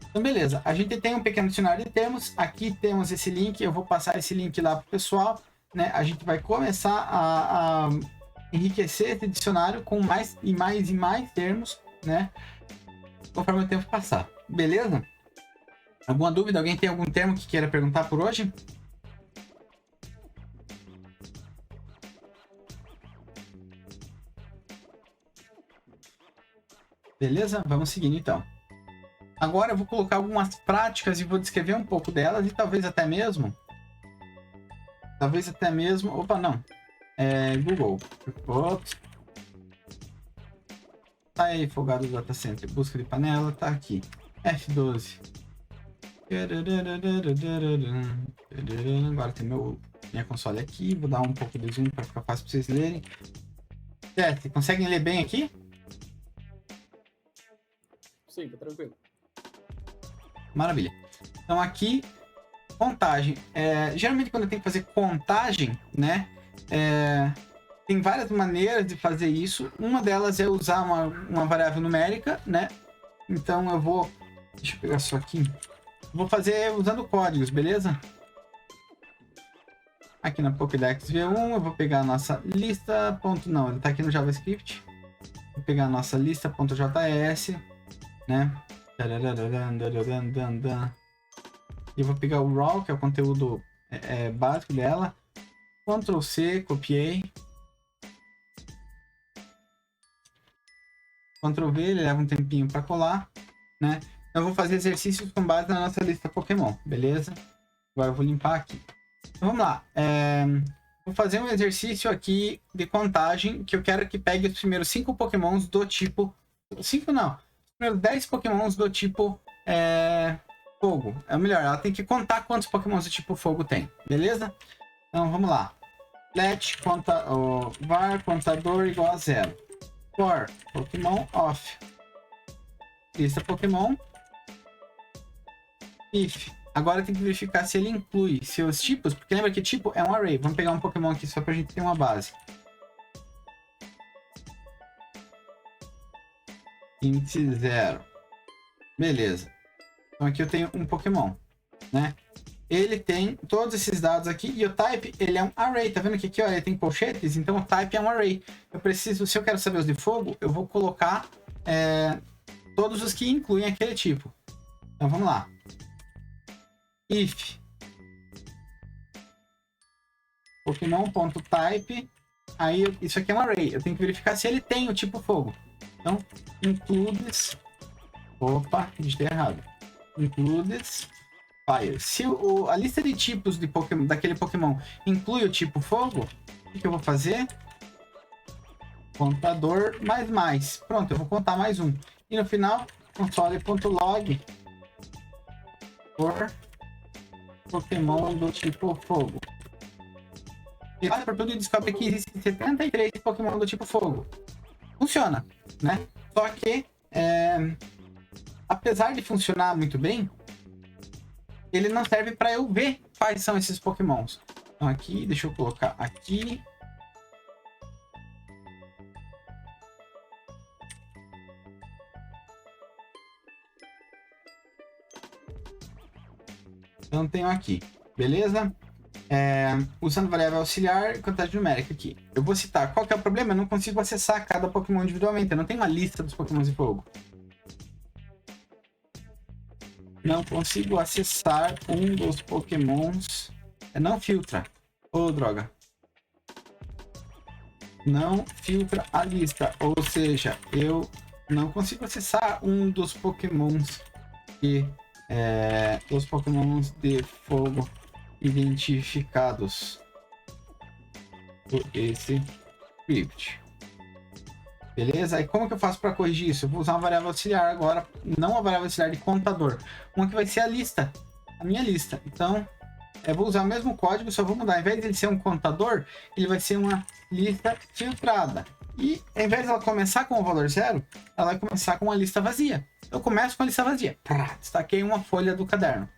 Então, beleza. A gente tem um pequeno dicionário de termos. Aqui temos esse link. Eu vou passar esse link lá para o pessoal. Né? A gente vai começar a enriquecer esse dicionário com mais e mais e mais termos, né? Conforme o tempo passar. Beleza? Alguma dúvida? Alguém tem algum termo que queira perguntar por hoje? Beleza? Vamos seguindo então. Agora eu vou colocar algumas práticas e vou descrever um pouco delas e talvez até mesmo... Opa, não. Google. Ops. Tá aí, folgado do Data Center. Busca de panela, tá aqui. F12. Agora tem minha console aqui. Vou dar um pouco de zoom para ficar fácil para vocês lerem. Certo, conseguem ler bem aqui? Sim, tá tranquilo. Maravilha. Então aqui, contagem. Geralmente quando eu tenho que fazer contagem, né? Tem várias maneiras de fazer isso. Uma delas é usar uma variável numérica, né? Então eu vou... Deixa eu pegar só aqui. Vou fazer usando códigos, beleza? Aqui na Pokédex V1 eu vou pegar a nossa lista... Não, ele tá aqui no JavaScript. Vou pegar a nossa lista.js, né? E vou pegar o raw, que é o conteúdo básico dela. Ctrl C, copiei. Ctrl V, ele leva um tempinho para colar, né? Eu vou fazer exercícios com base na nossa lista Pokémon, beleza? Agora eu vou limpar aqui. Então vamos lá. Vou fazer um exercício aqui de contagem que eu quero que pegue os primeiros 5 Pokémons do tipo... 5 não. Os primeiros 10 Pokémons do tipo fogo. É o melhor, ela tem que contar quantos Pokémons do tipo fogo tem, beleza? Então vamos lá. Let var contador igual a 0. For Pokémon off. Lista Pokémon. If. Agora tem que verificar se ele inclui seus tipos, porque lembra que tipo é um array. Vamos pegar um Pokémon aqui só pra gente ter uma base. Índice 0. Beleza. Então aqui eu tenho um Pokémon, né? Ele tem todos esses dados aqui e o type, ele é um array. Tá vendo que aqui, ó, ele tem colchetes, então o type é um array. Eu preciso, se eu quero saber os de fogo, eu vou colocar todos os que incluem aquele tipo. Então vamos lá. If Pokémon.type, aí isso aqui é um array. Eu tenho que verificar se ele tem o tipo fogo. Então, includes... Opa, digitei errado. Includes fire. Se a lista de tipos de daquele Pokémon inclui o tipo fogo, o que eu vou fazer? Contador mais. Pronto, eu vou contar mais um. E no final, console.log por Pokémon do tipo fogo. Ele vai por tudo e descobre que existem 73 Pokémon do tipo fogo. Funciona, né? Só que, apesar de funcionar muito bem, ele não serve para eu ver quais são esses Pokémons. Então aqui, deixa eu colocar aqui. Então tenho aqui, beleza? Usando variável auxiliar e quantidade numérica aqui. Eu vou citar qual que é o problema. Eu não consigo acessar cada Pokémon individualmente. Eu não tenho uma lista dos Pokémons de fogo. Não consigo acessar um dos Pokémons. Não filtra. Ô, droga. Não filtra a lista. Ou seja, eu não consigo acessar um dos Pokémons que... os Pokémons de fogo identificados por esse script. Beleza? E como que eu faço para corrigir isso? Eu vou usar uma variável auxiliar agora, não uma variável auxiliar de contador. Uma que vai ser a lista, a minha lista. Então, eu vou usar o mesmo código, só vou mudar. Ao invés de ele ser um contador, ele vai ser uma lista filtrada. E ao invés de ela começar com o valor 0, ela vai começar com uma lista vazia. Eu começo com a lista vazia. Destaquei uma folha do caderno.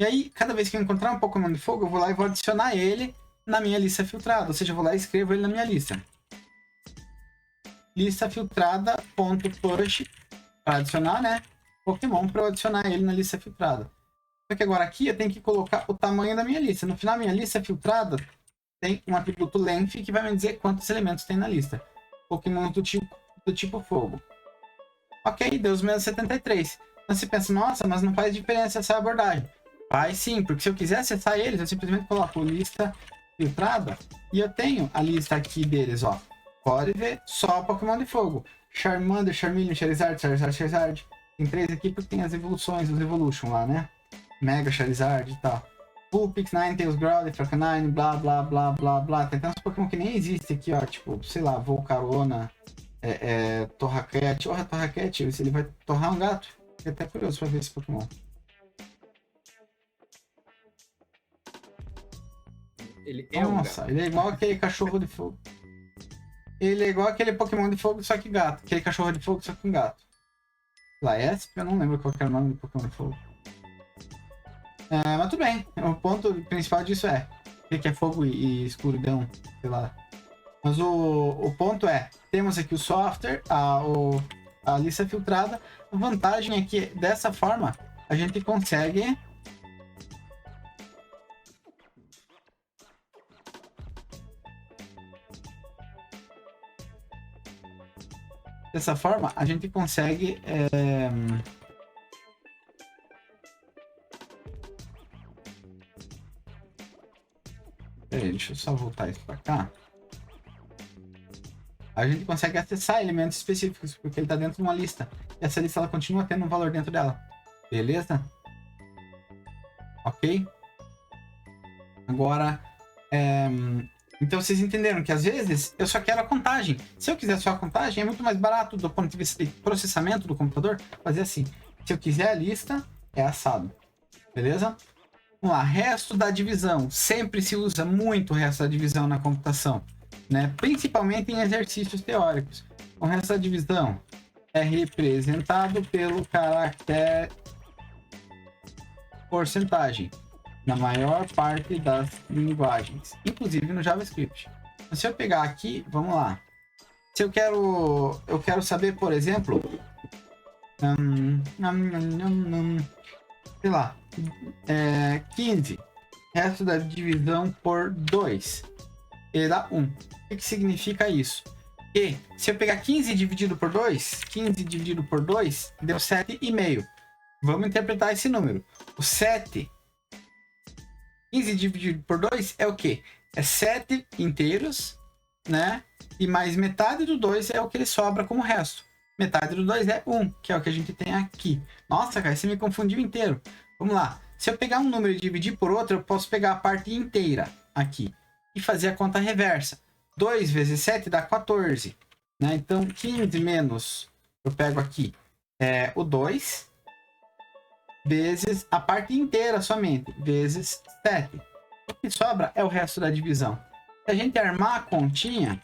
E aí, cada vez que eu encontrar um Pokémon de fogo, eu vou lá e vou adicionar ele na minha lista filtrada. Ou seja, eu vou lá e escrevo ele na minha lista. lista filtrada.push para adicionar, né? Pokémon para eu adicionar ele na lista filtrada. Só que agora aqui eu tenho que colocar o tamanho da minha lista. No final, minha lista filtrada tem um atributo length que vai me dizer quantos elementos tem na lista. Pokémon do tipo fogo. Ok, deu os menos 73. Então você pensa, nossa, mas não faz diferença essa abordagem. Faz sim, porque se eu quiser acessar eles, eu simplesmente coloco lista filtrada e eu tenho a lista aqui deles, ó. Pode ver só Pokémon de fogo. Charmander, Charmeleon, Charizard, Charizard. Tem 3 aqui porque tem as evoluções, os Evolution lá, né? Mega Charizard e tal. Vulpix, Ninetales, Growlithe, Arcanine, blá, blá, blá, blá, blá. Tem até uns Pokémon que nem existem aqui, ó. Tipo, sei lá, Volcarona, Torracat. Olha, Torracat, ele vai torrar um gato. Fiquei até curioso pra ver esse Pokémon. Ele é Nossa, ele é igual aquele cachorro de fogo. Ele é igual aquele Pokémon de fogo, só que gato. Aquele cachorro de fogo, só que um gato. Laesp, eu não lembro qual que era o nome do Pokémon de fogo. Mas tudo bem. O ponto principal disso é o que é fogo e escuridão, sei lá. Mas o ponto é, temos aqui o software, a lista filtrada. A vantagem é que dessa forma a gente consegue Peraí, deixa eu só voltar isso pra cá. A gente consegue acessar elementos específicos, porque ele está dentro de uma lista. E essa lista ela continua tendo um valor dentro dela. Beleza? Ok? Agora, então vocês entenderam que às vezes eu só quero a contagem. Se eu quiser só a contagem, é muito mais barato do ponto de vista de processamento do computador fazer assim. Se eu quiser a lista, é assado. Beleza? Vamos lá, resto da divisão. Sempre se usa muito o resto da divisão na computação, né? Principalmente em exercícios teóricos. O resto da divisão é representado pelo caractere porcentagem na maior parte das linguagens, inclusive no JavaScript. Então, se eu pegar aqui, vamos lá. Se eu quero saber, por exemplo, sei lá, 15, resto da divisão por 2, ele dá 1. O que significa isso? Que se eu pegar 15 dividido por 2, 15 dividido por 2 deu 7,5. Vamos interpretar esse número. O 7, 15 dividido por 2 é o quê? É 7 inteiros, né? E mais metade do 2 é o que ele sobra como resto. Metade do 2 é 1, que é o que a gente tem aqui. Nossa, cara, você me confundiu inteiro. Vamos lá. Se eu pegar um número e dividir por outro, eu posso pegar a parte inteira aqui e fazer a conta reversa. 2 vezes 7 dá 14. Né? Então, 15 menos, eu pego aqui o 2, vezes a parte inteira somente, vezes 7. O que sobra é o resto da divisão. Se a gente armar a continha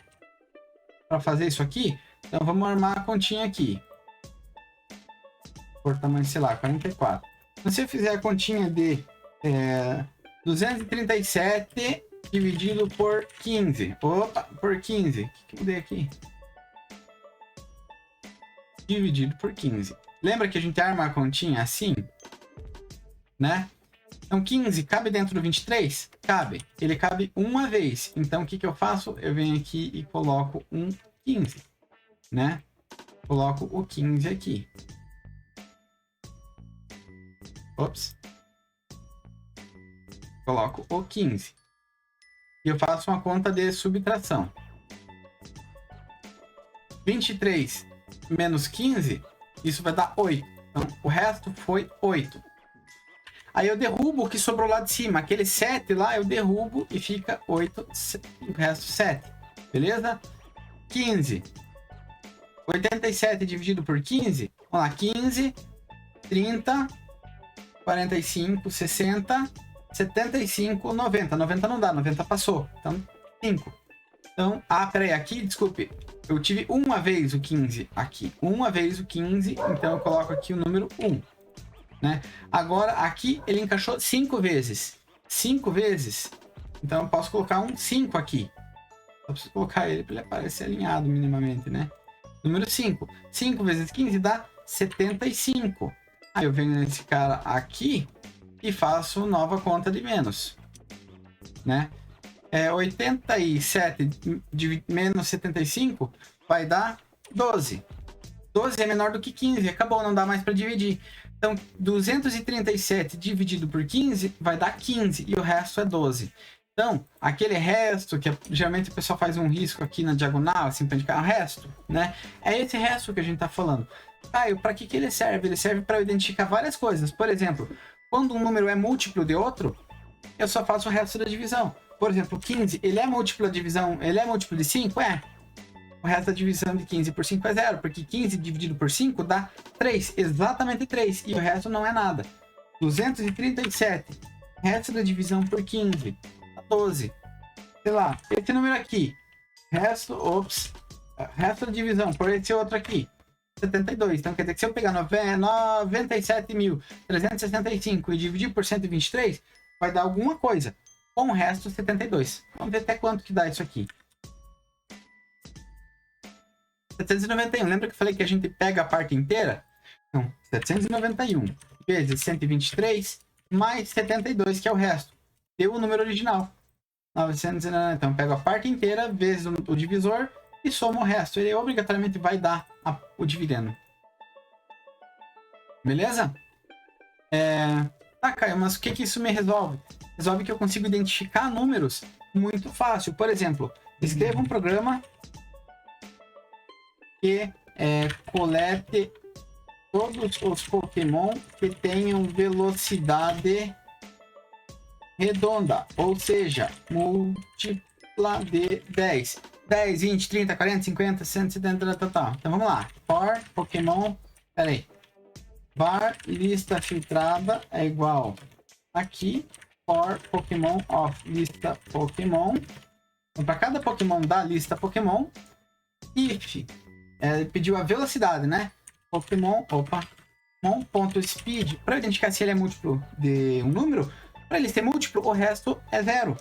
para fazer isso aqui, então vamos armar a continha aqui. Por tamanho, sei lá, 44. Então, se eu fizer a continha de 237 dividido por 15. Opa, por 15. O que eu mudei aqui? Dividido por 15. Lembra que a gente arma a continha assim? Né? Então 15 cabe dentro do 23? Cabe. Ele cabe uma vez. Então o que eu faço? Eu venho aqui e coloco um 15. Né? Coloco o 15 aqui. Ops. Coloco o 15. E eu faço uma conta de subtração. 23 menos 15, isso vai dar 8. Então, o resto foi 8. Aí eu derrubo o que sobrou lá de cima. Aquele 7 lá, eu derrubo e fica 8, o resto 7. Beleza? 15. 87 dividido por 15. Vamos lá, 15, 30, 45, 60, 75, 90. 90 não dá, 90 passou. Então, 5. Então, peraí, aqui, desculpe. Eu tive uma vez o 15 aqui. Uma vez o 15, então eu coloco aqui o número 1. Né? Agora, aqui, ele encaixou 5 vezes. 5 vezes. Então, eu posso colocar um 5 aqui. Só preciso colocar ele para ele aparecer alinhado minimamente, né? número 5. 5 vezes 15 dá 75. Aí eu venho nesse cara aqui e faço nova conta de menos, né? 87 menos 75 vai dar 12. 12 é menor do que 15, acabou, não dá mais para dividir. Então, 237 dividido por 15 vai dar 15 e o resto é 12. Então, aquele resto, que geralmente o pessoal faz um risco aqui na diagonal, assim, para indicar o resto, né? É esse resto que a gente está falando. Caio, para que ele serve? Ele serve para identificar várias coisas. Por exemplo, quando um número é múltiplo de outro, eu só faço o resto da divisão. Por exemplo, 15, ele é múltiplo da divisão, ele é múltiplo de 5? É. O resto da divisão de 15 por 5 é 0, porque 15 dividido por 5 dá 3, exatamente 3, e o resto não é nada. 237, resto da divisão por 15, dá 12. Sei lá, esse número aqui, resto da divisão por esse outro aqui, 72. Então quer dizer que se eu pegar 97.365 e dividir por 123, vai dar alguma coisa. Com o resto, 72. Vamos ver até quanto que dá isso aqui. 791. Lembra que eu falei que a gente pega a parte inteira? Então, 791 vezes 123 mais 72, que é o resto. Deu o número original. 990. Então, eu pego a parte inteira vezes o divisor e somo o resto. Ele obrigatoriamente vai dar o dividendo. Beleza? Tá, Caio, mas o que isso me resolve? Resolve que eu consigo identificar números muito fácil. Por exemplo, escreva um programa que colete todos os Pokémon que tenham velocidade redonda, ou seja, múltipla de 10. 10, 20, 30, 40, 50, 170, tal. Então vamos lá. For Pokémon. Pera aí. Var lista filtrada é igual aqui. For Pokémon of lista Pokémon. Então, para cada Pokémon da lista Pokémon, if pediu a velocidade, né? Pokémon.speed, para identificar se ele é múltiplo de um número. Para ele ser múltiplo, o resto é 0.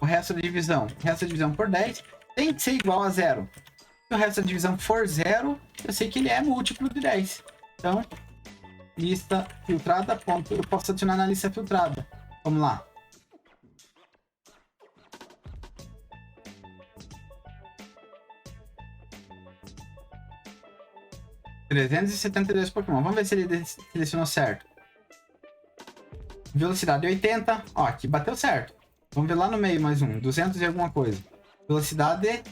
O resto da divisão. O resto da divisão por 10 tem que ser igual a 0. Se o resto da divisão for 0, eu sei que ele é múltiplo de 10. Então, lista filtrada, eu posso adicionar na lista filtrada. Vamos lá. $372 Pokémon. Vamos ver se ele selecionou certo. Velocidade 80. Ó, aqui bateu certo. Vamos ver lá no meio mais um. 200 e alguma coisa. Velocidade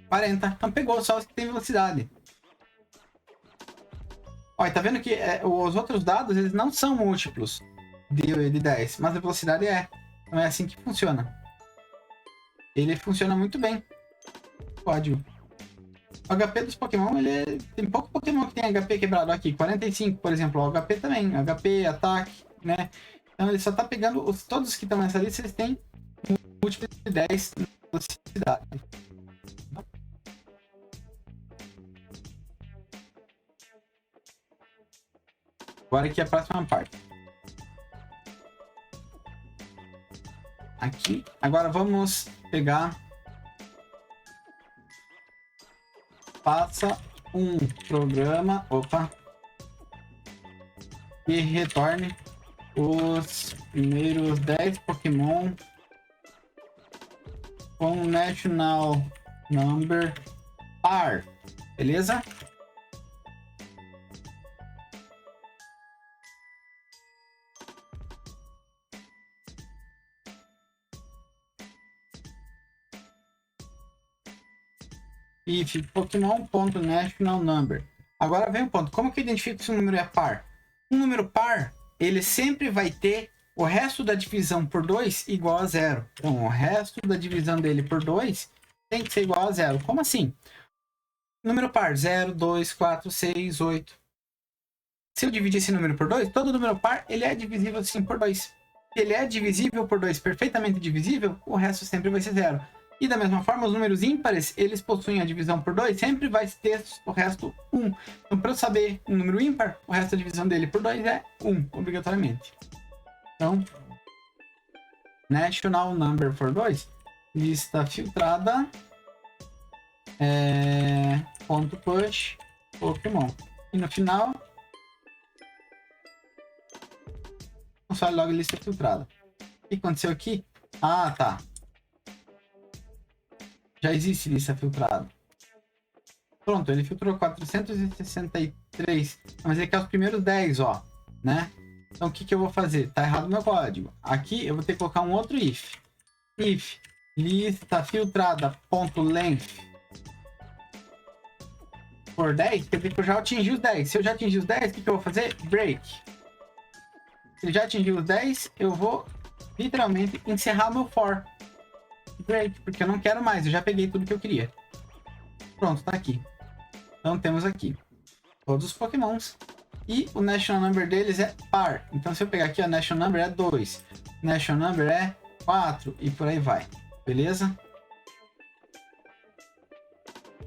40. Então pegou só os que tem velocidade. Ó, e tá vendo que os outros dados, eles não são múltiplos de 10, mas a velocidade é. Então é assim que funciona. Ele funciona muito bem. Código. O HP dos Pokémon, tem pouco Pokémon que tem HP quebrado aqui. 45, por exemplo. O HP também. HP, ataque, né? Então ele só tá pegando todos que estão nessa lista, eles têm múltiplos de 10 na velocidade. Agora aqui a próxima parte. Aqui. Agora vamos pegar. Faça um programa. E retorne os primeiros 10 Pokémon com National Number par. Beleza? If Pokémon.National Number. Agora vem o ponto. Como que eu identifico se um número é par? Um número par, ele sempre vai ter o resto da divisão por 2 igual a 0. Então, o resto da divisão dele por 2 tem que ser igual a 0. Como assim? Número par, 0, 2, 4, 6, 8. Se eu dividir esse número por 2, todo número par, ele é divisível sim por 2. Se ele é divisível por 2, perfeitamente divisível, o resto sempre vai ser 0. E da mesma forma, os números ímpares, eles possuem a divisão por 2, sempre vai ter o resto 1. Então, para eu saber um número ímpar, o resto da divisão dele por 2 é 1, obrigatoriamente. Então, National Number for 2, lista filtrada, ponto push, Pokémon. E no final, console log lista filtrada. O que aconteceu aqui? Ah, tá. Já existe lista filtrada. Pronto, ele filtrou 463. Mas ele quer os primeiros 10, ó. Né? Então o que eu vou fazer? Tá errado o meu código. Aqui eu vou ter que colocar um outro if. If lista filtrada ponto length por 10, quer dizer que eu já atingi os 10. Se eu já atingi os 10, o que eu vou fazer? Break. Se eu já atingi os 10, eu vou literalmente encerrar meu for. Break, porque eu não quero mais. Eu já peguei tudo que eu queria. Pronto, tá aqui. Então temos aqui todos os Pokémons. E o National Number deles é par. Então se eu pegar aqui, o National Number é 2. National Number é 4. E por aí vai. Beleza?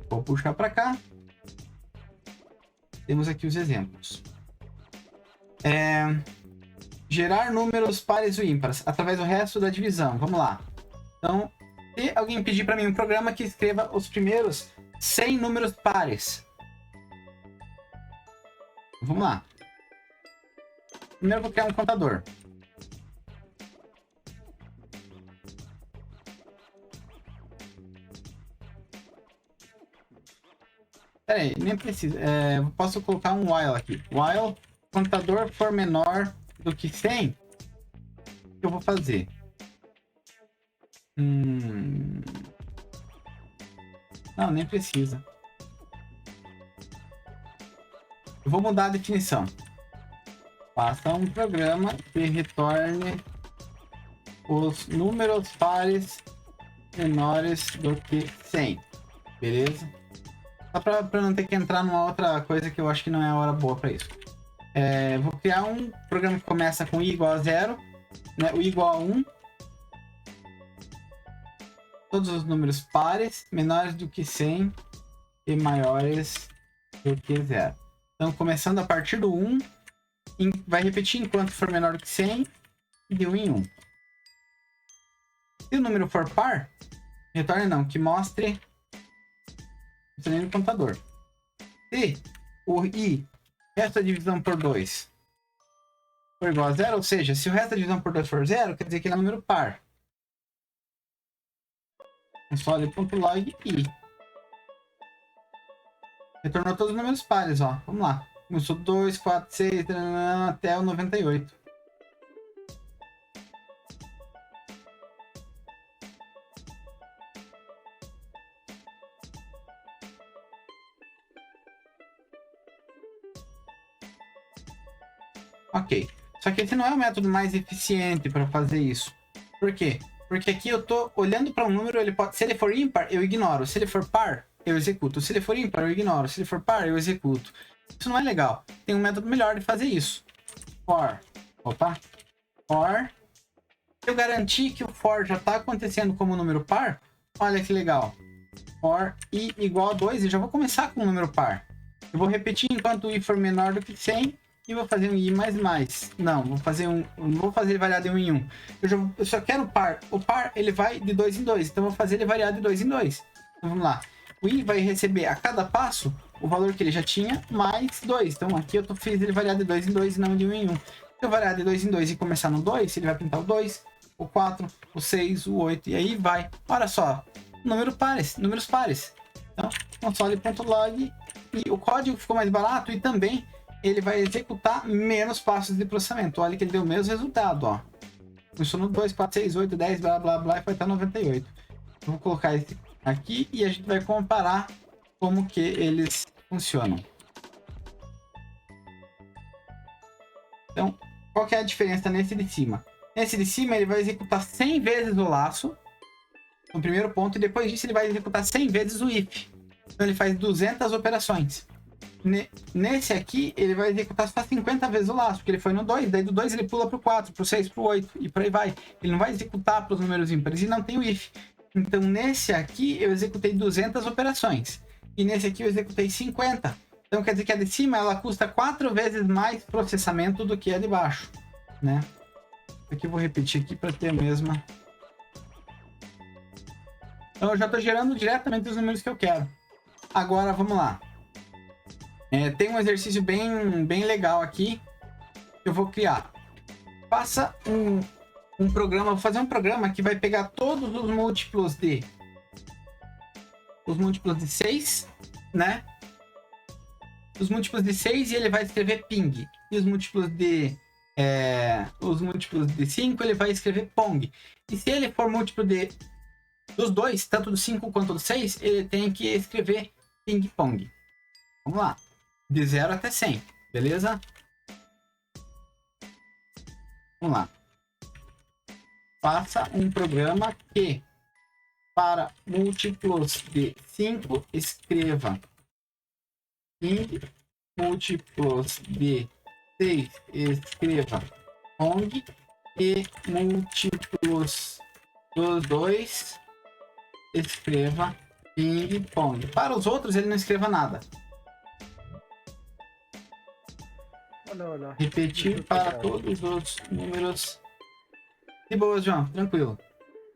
Vou puxar para cá. Temos aqui os exemplos. Gerar números pares ou ímpares através do resto da divisão. Vamos lá. Então, se alguém pedir para mim um programa que escreva os primeiros 100 números pares. Vamos lá. Primeiro eu vou criar um contador. Pera aí, nem precisa. Posso colocar um while aqui. While contador for menor do que 100. O que eu vou fazer? Não, nem precisa. Eu vou mudar a definição. Faça um programa que retorne os números pares menores do que 100. Beleza? Só para não ter que entrar numa outra coisa que eu acho que não é a hora boa para isso. Vou criar um programa que começa com i igual a 0, né? O i igual a 1. Todos os números pares menores do que 100 e maiores do que 0. Então, começando a partir do 1, vai repetir enquanto for menor do que 100, de 1 em 1. Se o número for par, retorne não, que mostre no contador. Se o i, resto da divisão por 2, for igual a 0, ou seja, se o resto da divisão por 2 for 0, quer dizer que ele é um número par. Console.log i. Retornou todos os números pares, ó. Vamos lá. Começou 2, 4, 6, até o 98. Ok. Só que esse não é o método mais eficiente para fazer isso. Por quê? Porque aqui eu tô olhando para um número, ele pode, se ele for ímpar, eu ignoro. Se ele for par, eu executo. Se ele for ímpar, eu ignoro. Se ele for par, eu executo. Isso não é legal. Tem um método melhor de fazer isso. For. Opa. For. Se eu garantir que o for já está acontecendo como número par, olha que legal. For i igual a 2, eu já vou começar com um número par. Eu vou repetir enquanto o i for menor do que 100 e vou fazer um i mais. Não, vou fazer não vou fazer ele variar de 1 em 1. Eu só quero o par. O par, ele vai de 2 em 2, então eu vou fazer ele variar de 2 em 2. Então vamos lá. O i vai receber a cada passo o valor que ele já tinha mais 2. Então aqui eu fiz ele variar de 2 em 2 e não de 1 em 1. Se eu variar de 2 em 2 e começar no 2, ele vai pintar o 2, o 4, o 6, o 8 e aí vai. Olha só, números pares. Então, console.log e o código ficou mais barato e também ele vai executar menos passos de processamento. Olha que ele deu o mesmo resultado, ó. Começou no 2, 4, 6, 8, 10, blá, blá, blá, e vai até 98. Eu vou colocar esse aqui e a gente vai comparar como que eles funcionam. Então, qual que é a diferença nesse de cima? Nesse de cima, ele vai executar 100 vezes o laço, no primeiro ponto, e depois disso ele vai executar 100 vezes o if. Então, ele faz 200 operações. Nesse aqui, ele vai executar só 50 vezes o laço, porque ele foi no 2, daí do 2 ele pula pro 4, pro 6, pro 8, e por aí vai. Ele não vai executar para os números ímpares, e não tem o if. Então, nesse aqui, eu executei 200 operações. E nesse aqui, eu executei 50. Então, quer dizer que a de cima, ela custa 4 vezes mais processamento do que a de baixo, né? Aqui eu vou repetir aqui para ter a mesma. Então, eu já estou gerando diretamente os números que eu quero. Agora, vamos lá. Tem um exercício bem legal aqui que eu vou criar. Faça um programa, vou fazer um programa que vai pegar todos os múltiplos de 6, né? Os múltiplos de 6 e ele vai escrever ping. E os múltiplos de 5 ele vai escrever pong. E se ele for múltiplo dos dois, tanto do 5 quanto do 6, ele tem que escrever ping pong. Vamos lá. De 0 até 100, beleza? Vamos lá. Faça um programa que, para múltiplos de 5, escreva ping, múltiplos de 6, escreva pong, e múltiplos dos 2, escreva ping pong. Para os outros, ele não escreva nada. Olha. Repetir para todos os números. De boa, João, tranquilo.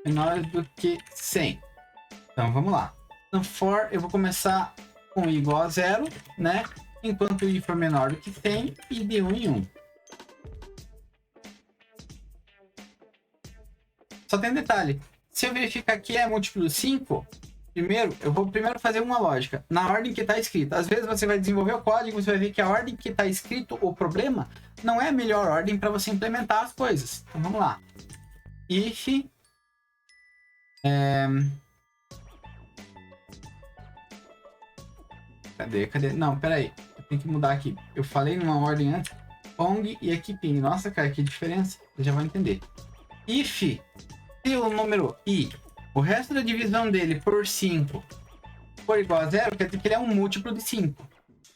Menores do que 100. Então vamos lá. No for eu vou começar com i igual a 0, né? Enquanto i for menor do que 100 e de 1 em 1. Só tem um detalhe. Se eu verificar que é múltiplo de 5, eu vou primeiro fazer uma lógica na ordem que está escrita. Às vezes você vai desenvolver o código e você vai ver que a ordem que está escrito o problema não é a melhor ordem para você implementar as coisas. Então vamos lá. If Cadê? Não, peraí. Eu tenho que mudar aqui. Eu falei numa ordem antes. Pong e aqui ping. Nossa, cara, que diferença. Você já vai entender. If se o número i, o resto da divisão dele por 5 for igual a 0, quer dizer que ele é um múltiplo de 5,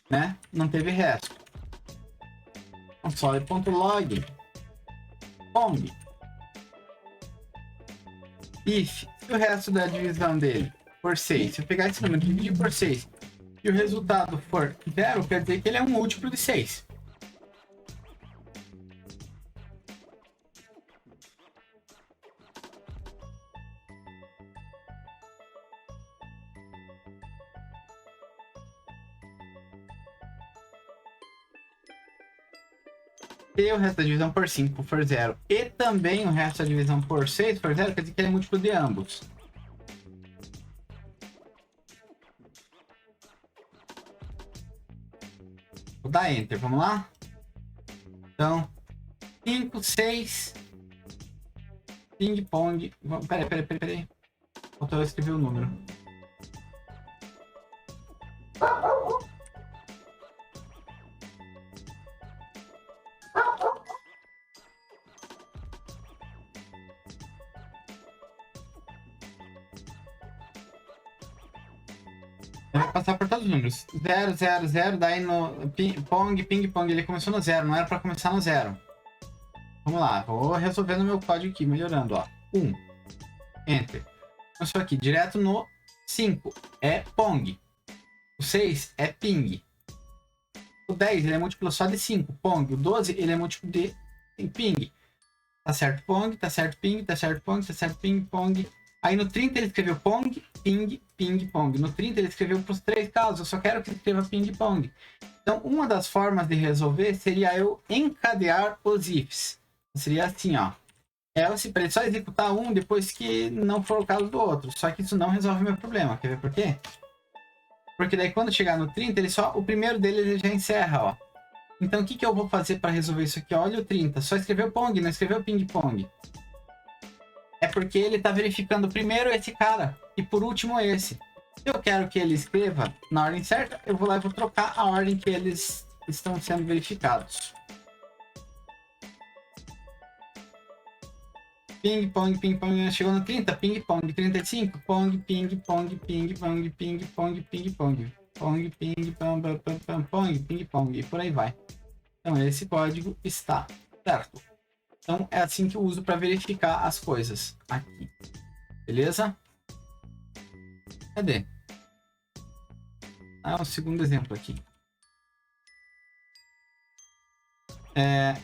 né? Não teve resto. Console.log pong. If se o resto da divisão dele por 6, se eu pegar esse número e dividir por 6 e o resultado for 0, quer dizer que ele é um múltiplo de 6. E o resto da divisão por 5 for 0 e também o resto da divisão por 6 for 0, quer dizer que ele é múltiplo de ambos. Vou dar Enter, vamos lá? Então, 5, 6, ping pong. Peraí. Faltou eu escrever o número. Vai passar por todos os números. 0, 0, 0, daí no ping pong, ele começou no 0, não era para começar no 0. Vamos lá, vou resolvendo meu código aqui, melhorando, ó. 1, Enter. Começou aqui, direto no 5, é pong. O 6 é ping. O 10, ele é múltiplo só de 5, pong. O 12, ele é múltiplo de ping. Tá certo pong, tá certo ping, tá certo pong, tá certo ping, pong. Aí no 30 ele escreveu pong, ping, ping, pong. No 30 ele escreveu para os 3 casos. Eu só quero que ele escreva ping, pong. Então, uma das formas de resolver seria eu encadear os ifs. Seria assim, ó. Else, para ele só executar um depois que não for o caso do outro. Só que isso não resolve meu problema. Quer ver por quê? Porque daí quando chegar no 30, o primeiro dele ele já encerra, ó. Então, o que eu vou fazer para resolver isso aqui? Olha o 30. Só escreveu pong, não escreveu ping, pong. É porque ele está verificando primeiro esse cara e por último esse. Se eu quero que ele escreva na ordem certa, eu vou lá e vou trocar a ordem que eles estão sendo verificados. Ping, pong, chegou no 30, ping, pong, 35, pong, ping, pong, ping, pong, ping, pong, ping, pong, pong, ping, pong, ping, pong, e por aí vai. Então esse código está certo. Então, é assim que eu uso para verificar as coisas aqui. Beleza? Cadê? O segundo exemplo aqui.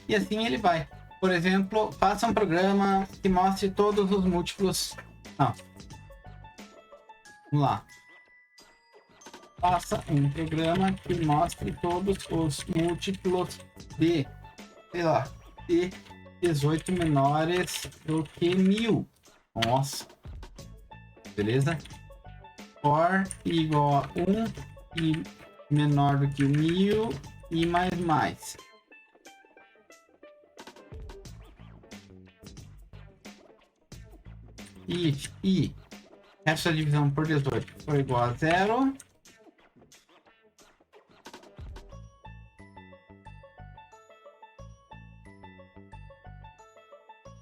E assim ele vai. Por exemplo, faça um programa que mostre todos os múltiplos. Não. Vamos lá. faça um programa que mostre todos os múltiplos de, sei lá, de 18 menores do que 1000. Nossa. Beleza? For igual a 1 e menor do que 1000 e mais. If e essa divisão por 18 for igual a 0,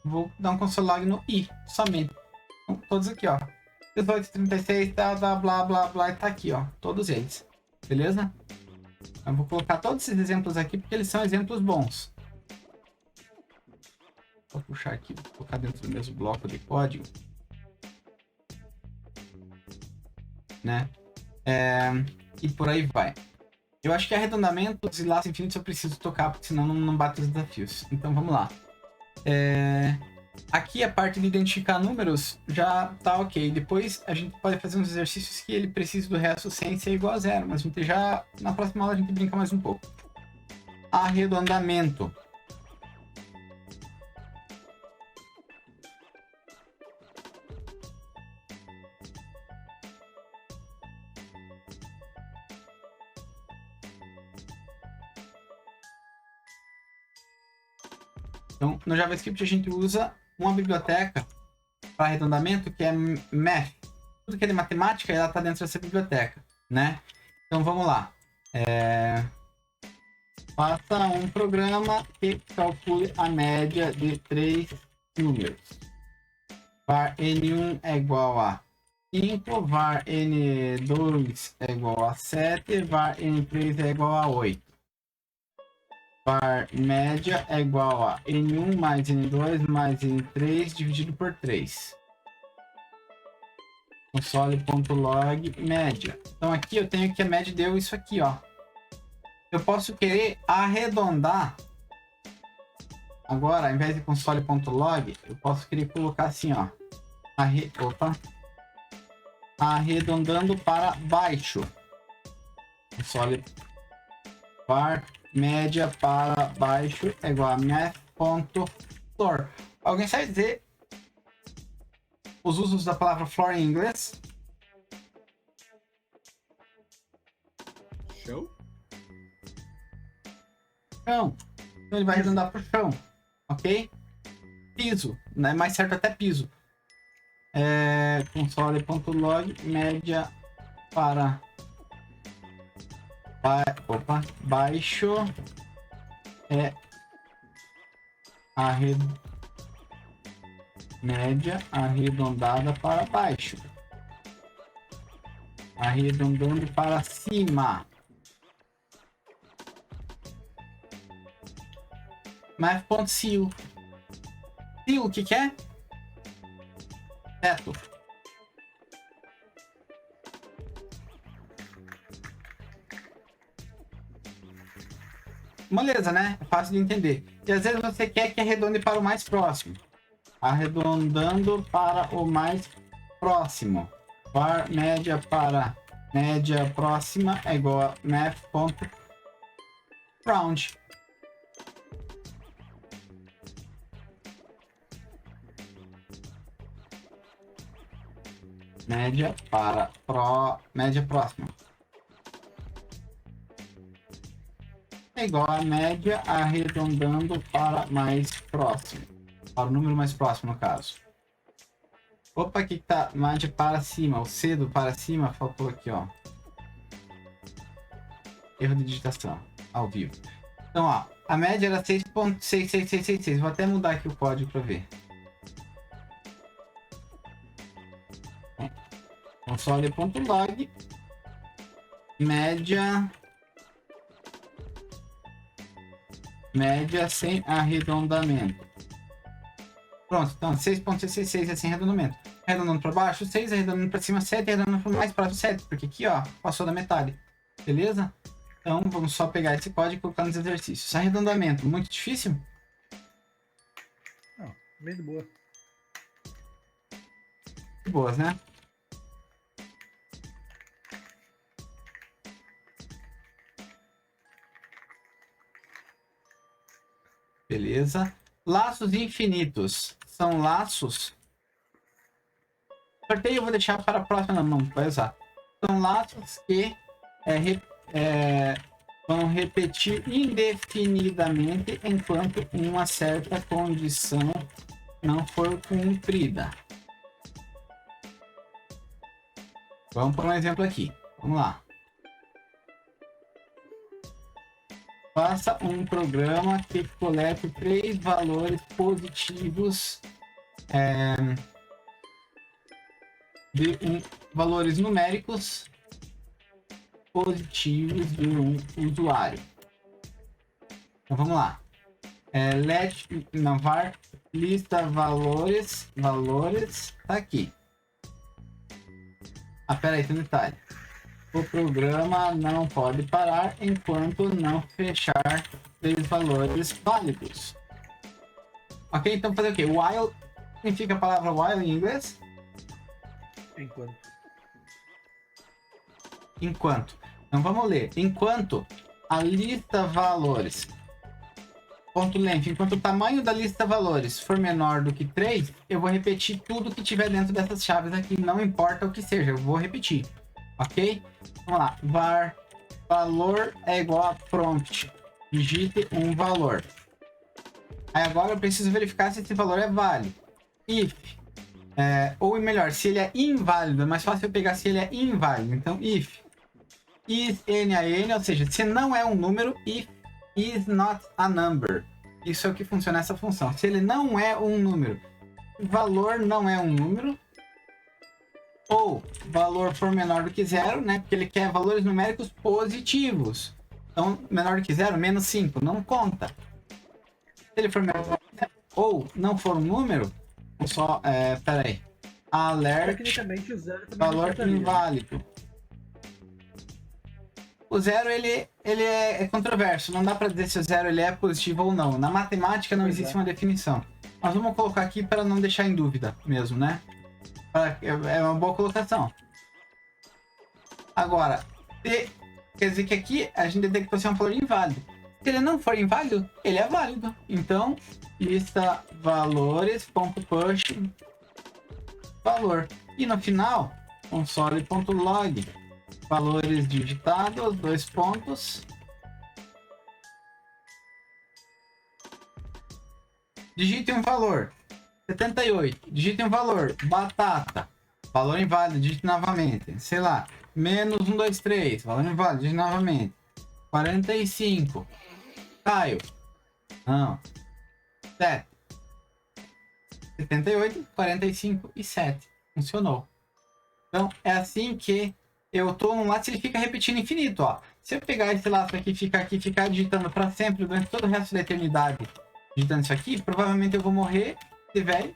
vou dar um console log no i somente. Então, todos aqui, ó. 18, 36, blá blá, e tá aqui, ó. Todos eles. Beleza? Eu vou colocar todos esses exemplos aqui porque eles são exemplos bons. Vou puxar aqui, vou colocar dentro do mesmo bloco de código. Né? E por aí vai. Eu acho que arredondamentos e laços infinitos eu preciso tocar, porque senão não bate os desafios. Então vamos lá. Aqui a parte de identificar números já tá ok. Depois a gente pode fazer uns exercícios que ele precisa do resto sem ser igual a 0. Mas a gente já, na próxima aula a gente brinca mais um pouco. Arredondamento. Então, no JavaScript a gente usa uma biblioteca para arredondamento que é math. Tudo que é de matemática, ela está dentro dessa biblioteca, né? Então, vamos lá. Faça um programa que calcule a média de 3 números. Var n1 é igual a 5, var n2 é igual a 7, var n3 é igual a 8. Var média é igual a N1 mais N2 mais N3 dividido por 3. Console.log média. Então aqui eu tenho que a média deu isso aqui, ó. Eu posso querer arredondar. Agora, ao invés de console.log, eu posso querer colocar assim, ó. Arredondando para baixo. Console var média para baixo é igual a math.floor. Alguém sabe dizer os usos da palavra floor em inglês? Show? Chão. Então ele vai arredondar para o chão, ok? Piso, né? Mais certo até piso. Console.log média para baixo é média arredondada para baixo, arredondando para cima. Math.ceil. Ceil, o que é? Teto. Beleza, né? É fácil de entender. E às vezes você quer que arredonde para o mais próximo. Arredondando para o mais próximo. Var média para média próxima é igual a math.round. Média para média próxima é igual a média arredondando para mais próximo. Para o número mais próximo, no caso. Opa, aqui tá média para cima. O cedo para cima faltou aqui, ó. Erro de digitação ao vivo. Então, ó, a média era 6.66666. Vou até mudar aqui o código para ver. Console.log média sem arredondamento. Pronto, então 6.66 é sem arredondamento. Arredondando para baixo 6, arredondando para cima 7, arredondando para mais próximo 7, porque aqui, ó, passou da metade. Beleza? Então vamos só pegar esse código e colocar nos exercícios. Arredondamento, muito difícil? Não, bem de boa. De boas, né? Beleza. Laços infinitos. São laços... Sorteio eu vou deixar para a próxima, não vai usar. São laços que vão repetir indefinidamente enquanto uma certa condição não for cumprida. Vamos por um exemplo aqui. Vamos lá. Faça um programa que colete 3 valores positivos valores numéricos positivos de um usuário. Então vamos lá. Var lista valores tá aqui. Pera aí, tem um detalhe. O programa não pode parar enquanto não fechar 3 valores válidos. Ok, então fazer o quê? While significa a palavra while em inglês? Enquanto. Então vamos ler. Enquanto a lista valores ponto length, enquanto o tamanho da lista valores for menor do que 3, eu vou repetir tudo que tiver dentro dessas chaves aqui, não importa o que seja, eu vou repetir. Ok? Vamos lá. Var valor é igual a prompt. Digite um valor. Aí agora eu preciso verificar se esse valor é válido. If. Ou melhor, se ele é inválido. É mais fácil eu pegar se ele é inválido. Então, if is NaN, ou seja, se não é um número, if is not a number. Isso é o que funciona essa função. Se ele não é um número, valor não é um número, ou valor for menor do que 0, né? Porque ele quer valores numéricos positivos. Então, menor do que 0, menos 5, não conta. Se ele for menor do que 0, ou não for um número, só, pera aí. Alert, Tecnicamente o 0 também valor inválido. O 0 ele é controverso, não dá para dizer se o 0 ele é positivo ou não. Na matemática não existe uma definição. Mas vamos colocar aqui para não deixar em dúvida mesmo, né? É uma boa colocação. Agora, quer dizer que aqui a gente detectou se é um valor inválido. Se ele não for inválido, ele é válido. Então, lista valores.push valor. E no final, console.log valores digitados, 2 pontos. Digite um valor. 78. Digite um valor. Batata. Valor inválido. Digite novamente. Sei lá. Menos 123. Valor inválido. Digite novamente. 45. Caio. Não. 7. 78, 45 e 7. Funcionou. Então, é assim que eu tô num laço, ele fica repetindo infinito, ó. Se eu pegar esse laço aqui e ficar digitando para sempre, durante todo o resto da eternidade, digitando isso aqui, provavelmente eu vou morrer de velho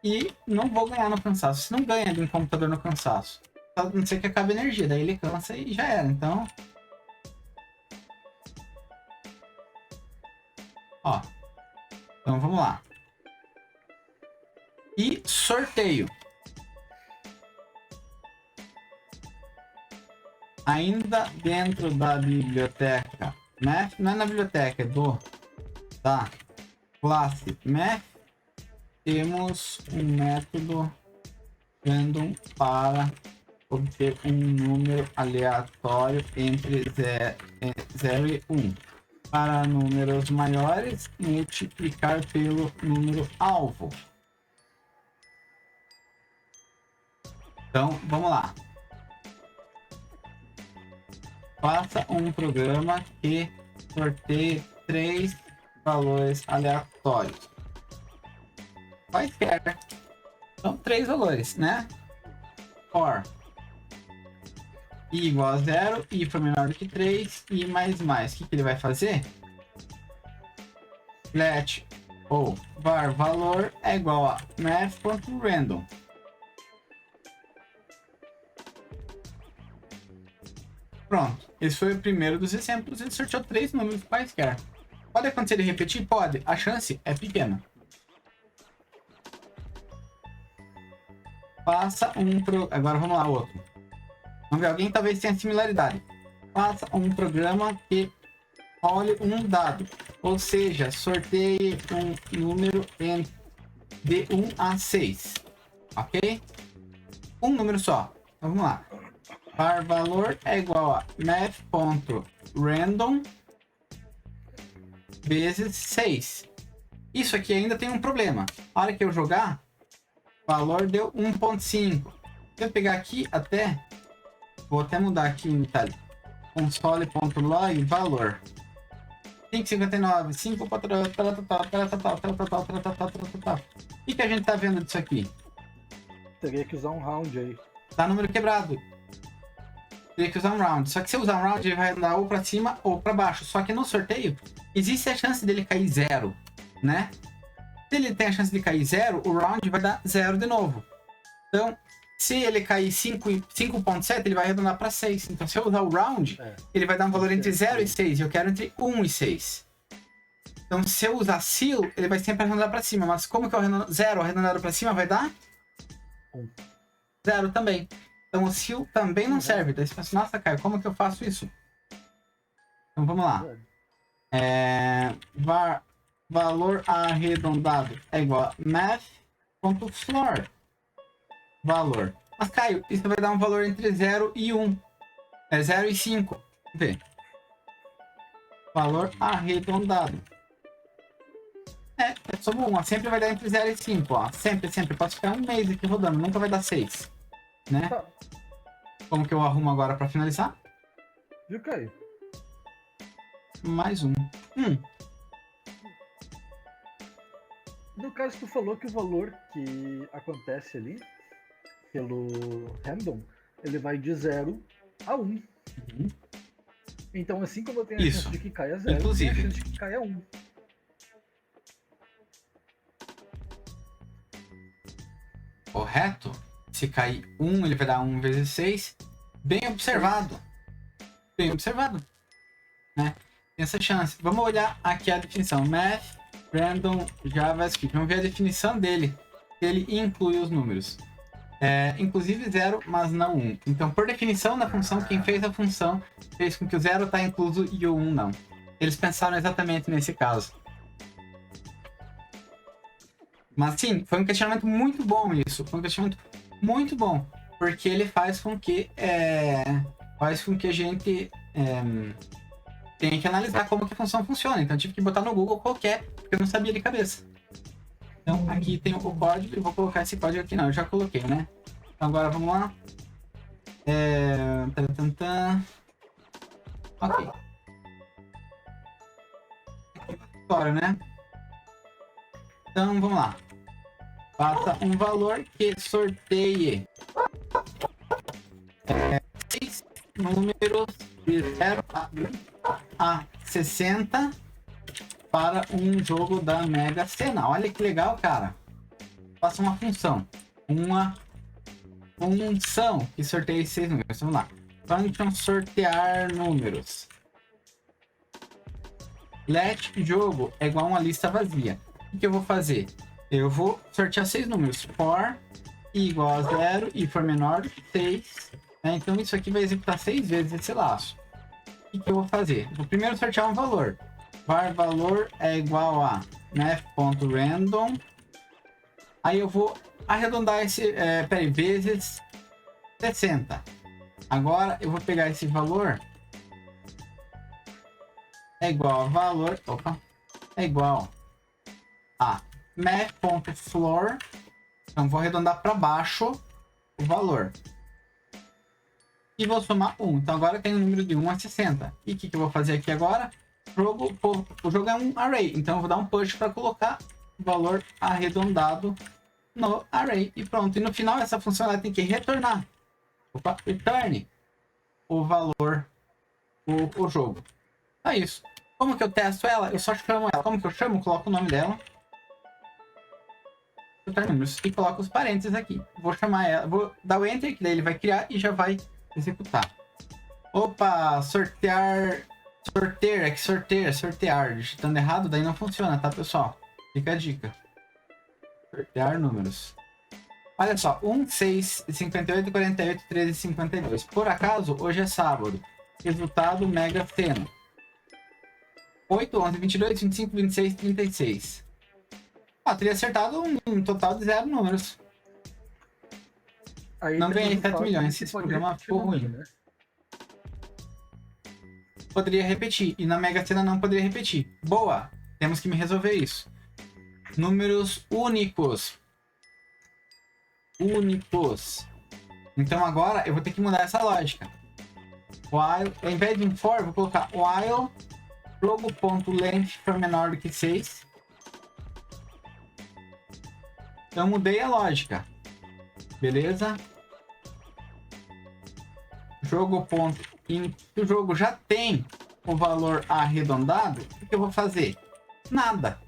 e não vou ganhar no cansaço. Você não ganha de um computador no cansaço. A não ser que acabe a energia, daí ele cansa e já era. Então, ó. Então vamos lá. E sorteio. Ainda dentro da biblioteca Math, não é na biblioteca, é da classe Math, temos um método random para obter um número aleatório entre 0 e 1. Para números maiores, multiplicar pelo número alvo. Então, vamos lá. Faça um programa que sorteie 3 valores aleatórios. Quaisquer. São 3 valores, né? For i igual a 0, i for menor do que 3, i mais. O que ele vai fazer? Let ou var valor é igual a math.random. Pronto, esse foi o primeiro dos exemplos. Ele sorteou 3 números quaisquer. Pode acontecer de repetir? Pode. A chance é pequena. Faça um Agora vamos lá, outro. Vamos ver, alguém talvez tenha similaridade. Faça um programa que role um dado. Ou seja, sorteie um número de 1 a 6. Ok? Um número só. Então, vamos lá. Var valor é igual a math.random vezes 6. Isso aqui ainda tem um problema. A hora que eu jogar, o valor deu 1.5. Se eu pegar aqui até... Vou até mudar aqui em detalhe. Console.log valor. 5,59. 5... O que a gente tá vendo disso aqui? Teria que usar um round aí. Tá número quebrado. Teria que usar um round. Só que se eu usar um round, ele vai andar ou pra cima ou pra baixo. Só que no sorteio, existe a chance dele cair 0, né? Se ele tem a chance de cair 0, o round vai dar 0 de novo. Então, se ele cair 5.7, ele vai arredondar para 6. Então, se eu usar o round, ele vai dar um valor entre 0 e 6. E eu quero entre 1 e 6. Então, se eu usar seal, ele vai sempre arredondar para cima. Mas como que eu arredondo 0 arredondado para cima vai dar? 0 também. Então, o seal também não serve. Daí você fala assim, nossa, Caio, como que eu faço isso? Então, vamos lá. Valor arredondado é igual a math.floor. Valor. Mas, Caio, isso vai dar um valor entre 0 e 1. É 0 e 5. Vamos ver. Valor arredondado. É sobre 1. Sempre vai dar entre 0 e 5. Ó. Sempre. Pode ficar um mês aqui rodando. Nunca vai dar 6. Né? Tá. Como que eu arrumo agora para finalizar? Viu, Caio? Mais um. No caso, tu falou que o valor que acontece ali, pelo random, ele vai de 0 a 1. Uhum. Então, assim como eu tenho a Isso. chance de que caia 0, Inclusive. tem a chance de que caia 1. Correto? Se cair 1, ele vai dar 1 vezes 6. Bem observado. Bem observado. Né? Tem essa chance. Vamos olhar aqui a definição. Math, Random, JavaScript. Vamos ver a definição dele. Ele inclui os números. Inclusive 0, mas não 1. Então, por definição da função, quem fez a função fez com que o 0 está incluso e o 1 não. Eles pensaram exatamente nesse caso. Mas sim, foi um questionamento muito bom isso. Foi um questionamento muito bom. Porque ele faz com que a gente tenha que analisar como que a função funciona. Então eu tive que botar no Google qualquer, porque eu não sabia de cabeça. Então aqui tem o código, eu vou colocar esse código aqui. Não, eu já coloquei, né? Então agora vamos lá. Ok. História, né? Então vamos lá. Faça um valor que sorteie 6 números de 0 a 60 para um jogo da Mega Sena. Olha que legal, cara. Faça uma função. Uma função que sorteie 6 números. Vamos lá. Function sortear números. Let jogo é igual a uma lista vazia. O que eu vou fazer? Eu vou sortear 6 números. For i igual a 0 e for menor do que 6. Né? Então isso aqui vai executar 6 vezes esse laço. O que eu vou fazer? Vou primeiro sortear um valor. Var valor é igual a math.random. Aí eu vou arredondar esse vezes 60. Agora eu vou pegar esse valor. É igual a valor. É igual a math.floor. Então vou arredondar para baixo o valor. E vou somar 1. Então agora eu tenho o número de 1 a 60. E o que eu vou fazer aqui agora? O jogo é um array. Então eu vou dar um push para colocar o valor arredondado no array. E pronto. E no final essa função ela tem que retornar. Return o valor o jogo. É isso. Como que eu testo ela? Eu só chamo ela. Como que eu chamo? Coloco o nome dela. E coloco os parênteses aqui. Vou chamar ela. Vou dar o enter, que daí ele vai criar e já vai executar. Opa, sortear. Sortear. Digitando errado, daí não funciona, tá, pessoal? Fica a dica. Sortear números. Olha só, 1, 6, 58, 48, 13, 52. Por acaso, hoje é sábado. Resultado Mega Sena. 8, 11, 22, 25, 26, 36. Ah, teria acertado um total de 0 números. Aí Não temos ganhei o 7 fato milhões, de que esse pode programa repetir ficou o número, ruim. né? Poderia repetir. E na Mega Sena não poderia repetir. Boa! Temos que me resolver isso. Números únicos. Únicos. Então agora eu vou ter que mudar essa lógica. While, ao invés de um for, vou colocar while jogo.length for menor do que 6. Eu mudei a lógica. Beleza? Jogo.in. Se o jogo já tem o valor arredondado, o que eu vou fazer? Nada.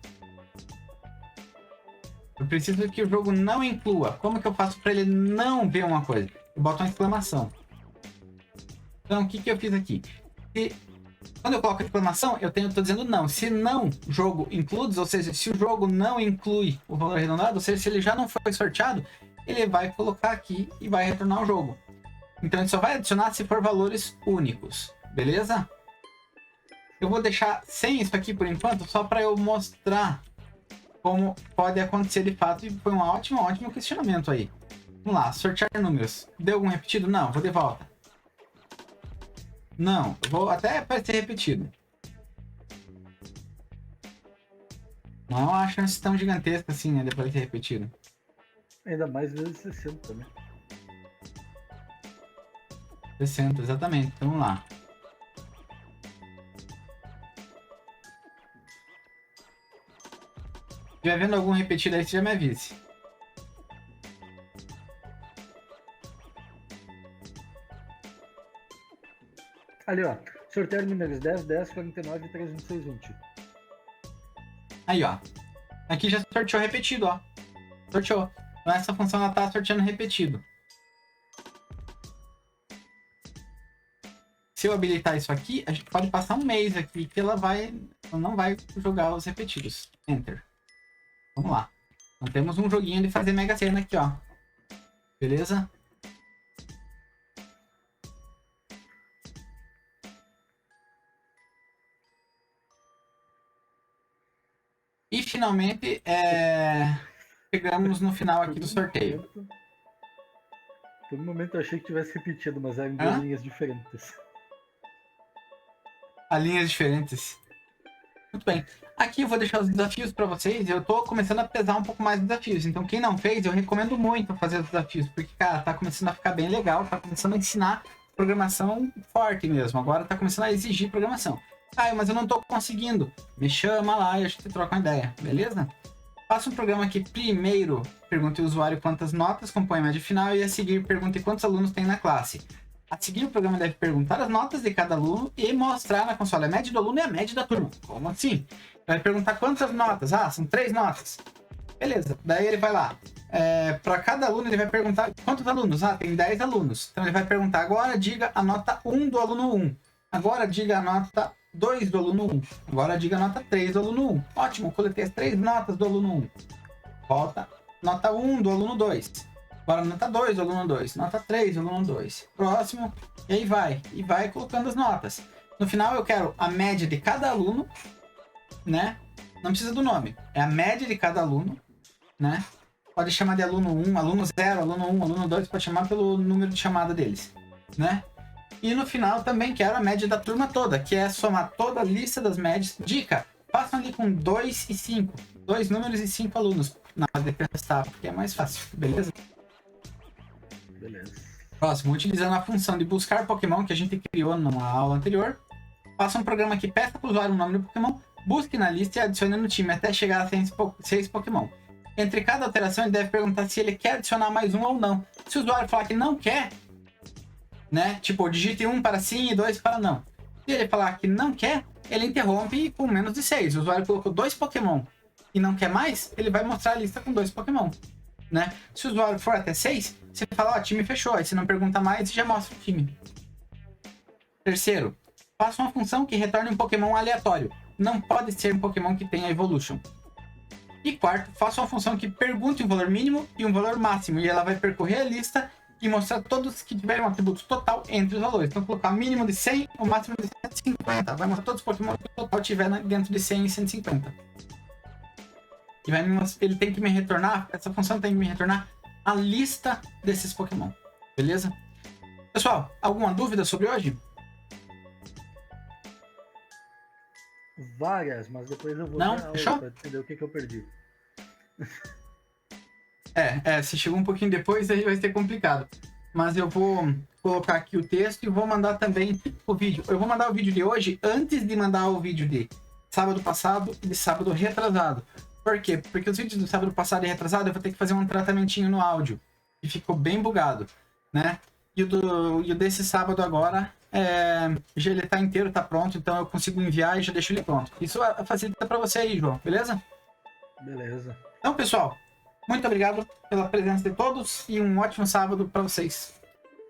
Eu preciso que o jogo não inclua. Como que eu faço para ele não ver uma coisa? Eu boto uma exclamação. Então, o que eu fiz aqui? Quando eu coloco exclamação, eu estou dizendo não. Se não, jogo includes, ou seja, se o jogo não inclui o valor arredondado, ou seja, se ele já não foi sorteado, ele vai colocar aqui e vai retornar o jogo. Então, ele só vai adicionar se for valores únicos. Beleza? Eu vou deixar sem isso aqui por enquanto, só para eu mostrar como pode acontecer de fato. E foi um ótimo questionamento aí. Vamos lá, sortear números. Deu algum repetido? Não, vou de volta. Não, vou até aparecer repetido. Não é uma chance tão gigantesca assim, né, de aparecer repetido. Ainda mais vezes 60, né? 60, exatamente. Então vamos lá. Se estiver vendo algum repetido aí, você já me avise. Ali, ó. Sorteio números 10, 10, 49, 3, 26, 20. Aí, ó. Aqui já sorteou repetido, ó. Sorteou. Então essa função ela tá sorteando repetido. Se eu habilitar isso aqui, a gente pode passar um mês aqui que ela não vai jogar os repetidos. Enter. Vamos lá. Então temos um joguinho de fazer Mega Sena aqui, ó. Beleza? E finalmente, chegamos no final aqui do sorteio. Por um momento eu achei que tivesse repetido, mas eram duas linhas diferentes. A linhas diferentes. Muito bem. Aqui eu vou deixar os desafios para vocês. Eu tô começando a pesar um pouco mais os desafios. Então quem não fez, eu recomendo muito fazer os desafios. Porque, cara, tá começando a ficar bem legal. Tá começando a ensinar programação forte mesmo. Agora tá começando a exigir programação. Ah, mas eu não tô conseguindo. Me chama lá e a gente troca uma ideia. Beleza? Faça um programa aqui. Primeiro, pergunte ao usuário quantas notas compõe a média final. E a seguir, pergunte quantos alunos tem na classe. A seguir, o programa deve perguntar as notas de cada aluno e mostrar na consola a média do aluno e a média da turma. Como assim? Vai perguntar quantas notas. Ah, são 3 notas. Beleza. Daí ele vai lá. Para cada aluno, ele vai perguntar quantos alunos. Ah, tem 10 alunos. Então ele vai perguntar agora, diga a nota 1 do aluno 1. Agora, diga a nota 2 do aluno 1. Agora, diga a nota 3 do aluno 1. Ótimo, coletei as 3 notas do aluno 1. Volta. Nota 1 do aluno 2. Agora nota 2 do aluno 2, nota 3 do aluno 2. Próximo, e aí vai. E vai colocando as notas. No final eu quero a média de cada aluno, né? Não precisa do nome. É a média de cada aluno, né? Pode chamar de aluno 1, aluno 0, aluno 1, aluno 2, pode chamar pelo número de chamada deles, né? E no final também quero a média da turma toda, que é somar toda a lista das médias. Dica, façam ali com 2 e 5. 2 números e 5 alunos na hora de testar, porque é mais fácil, beleza? Beleza. Próximo, utilizando a função de buscar Pokémon que a gente criou na aula anterior, faça um programa que peça para o usuário o nome do Pokémon, busque na lista e adicione no time até chegar a 6 Pokémon. Entre cada alteração, ele deve perguntar se ele quer adicionar mais um ou não. Se o usuário falar que não quer, né? Tipo, digite 1 para sim e 2 para não. Se ele falar que não quer, ele interrompe com menos de 6. O usuário colocou 2 Pokémon e não quer mais, ele vai mostrar a lista com 2 Pokémon. Né? Se o usuário for até 6, você fala, ó, time fechou. Aí você não pergunta mais e já mostra o time. Terceiro, faça uma função que retorne um Pokémon aleatório. Não pode ser um Pokémon que tenha Evolution. E quarto, faça uma função que pergunte um valor mínimo e um valor máximo. E ela vai percorrer a lista e mostrar todos que tiverem um atributo total entre os valores. Então, colocar o mínimo de 100, o máximo de 150. Vai mostrar todos os Pokémon que o total tiver dentro de 100 e 150. E ele tem que me retornar, essa função tem que me retornar a lista desses Pokémon. Beleza? Pessoal, alguma dúvida sobre hoje? Várias, mas depois eu vou Não? ver a Fechou? aula pra entender o que eu perdi. Se chegou um pouquinho depois, aí vai ser complicado. Mas eu vou colocar aqui o texto e vou mandar também o vídeo. Eu vou mandar o vídeo de hoje antes de mandar o vídeo de sábado passado e de sábado retrasado. Por quê? Porque os vídeos do sábado passado e retrasado eu vou ter que fazer um tratamentinho no áudio. E ficou bem bugado, né? E o desse sábado agora, já ele tá inteiro, tá pronto, então eu consigo enviar e já deixo ele pronto. Isso facilita para você aí, João, beleza? Beleza. Então, pessoal, muito obrigado pela presença de todos e um ótimo sábado para vocês.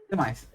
Até mais.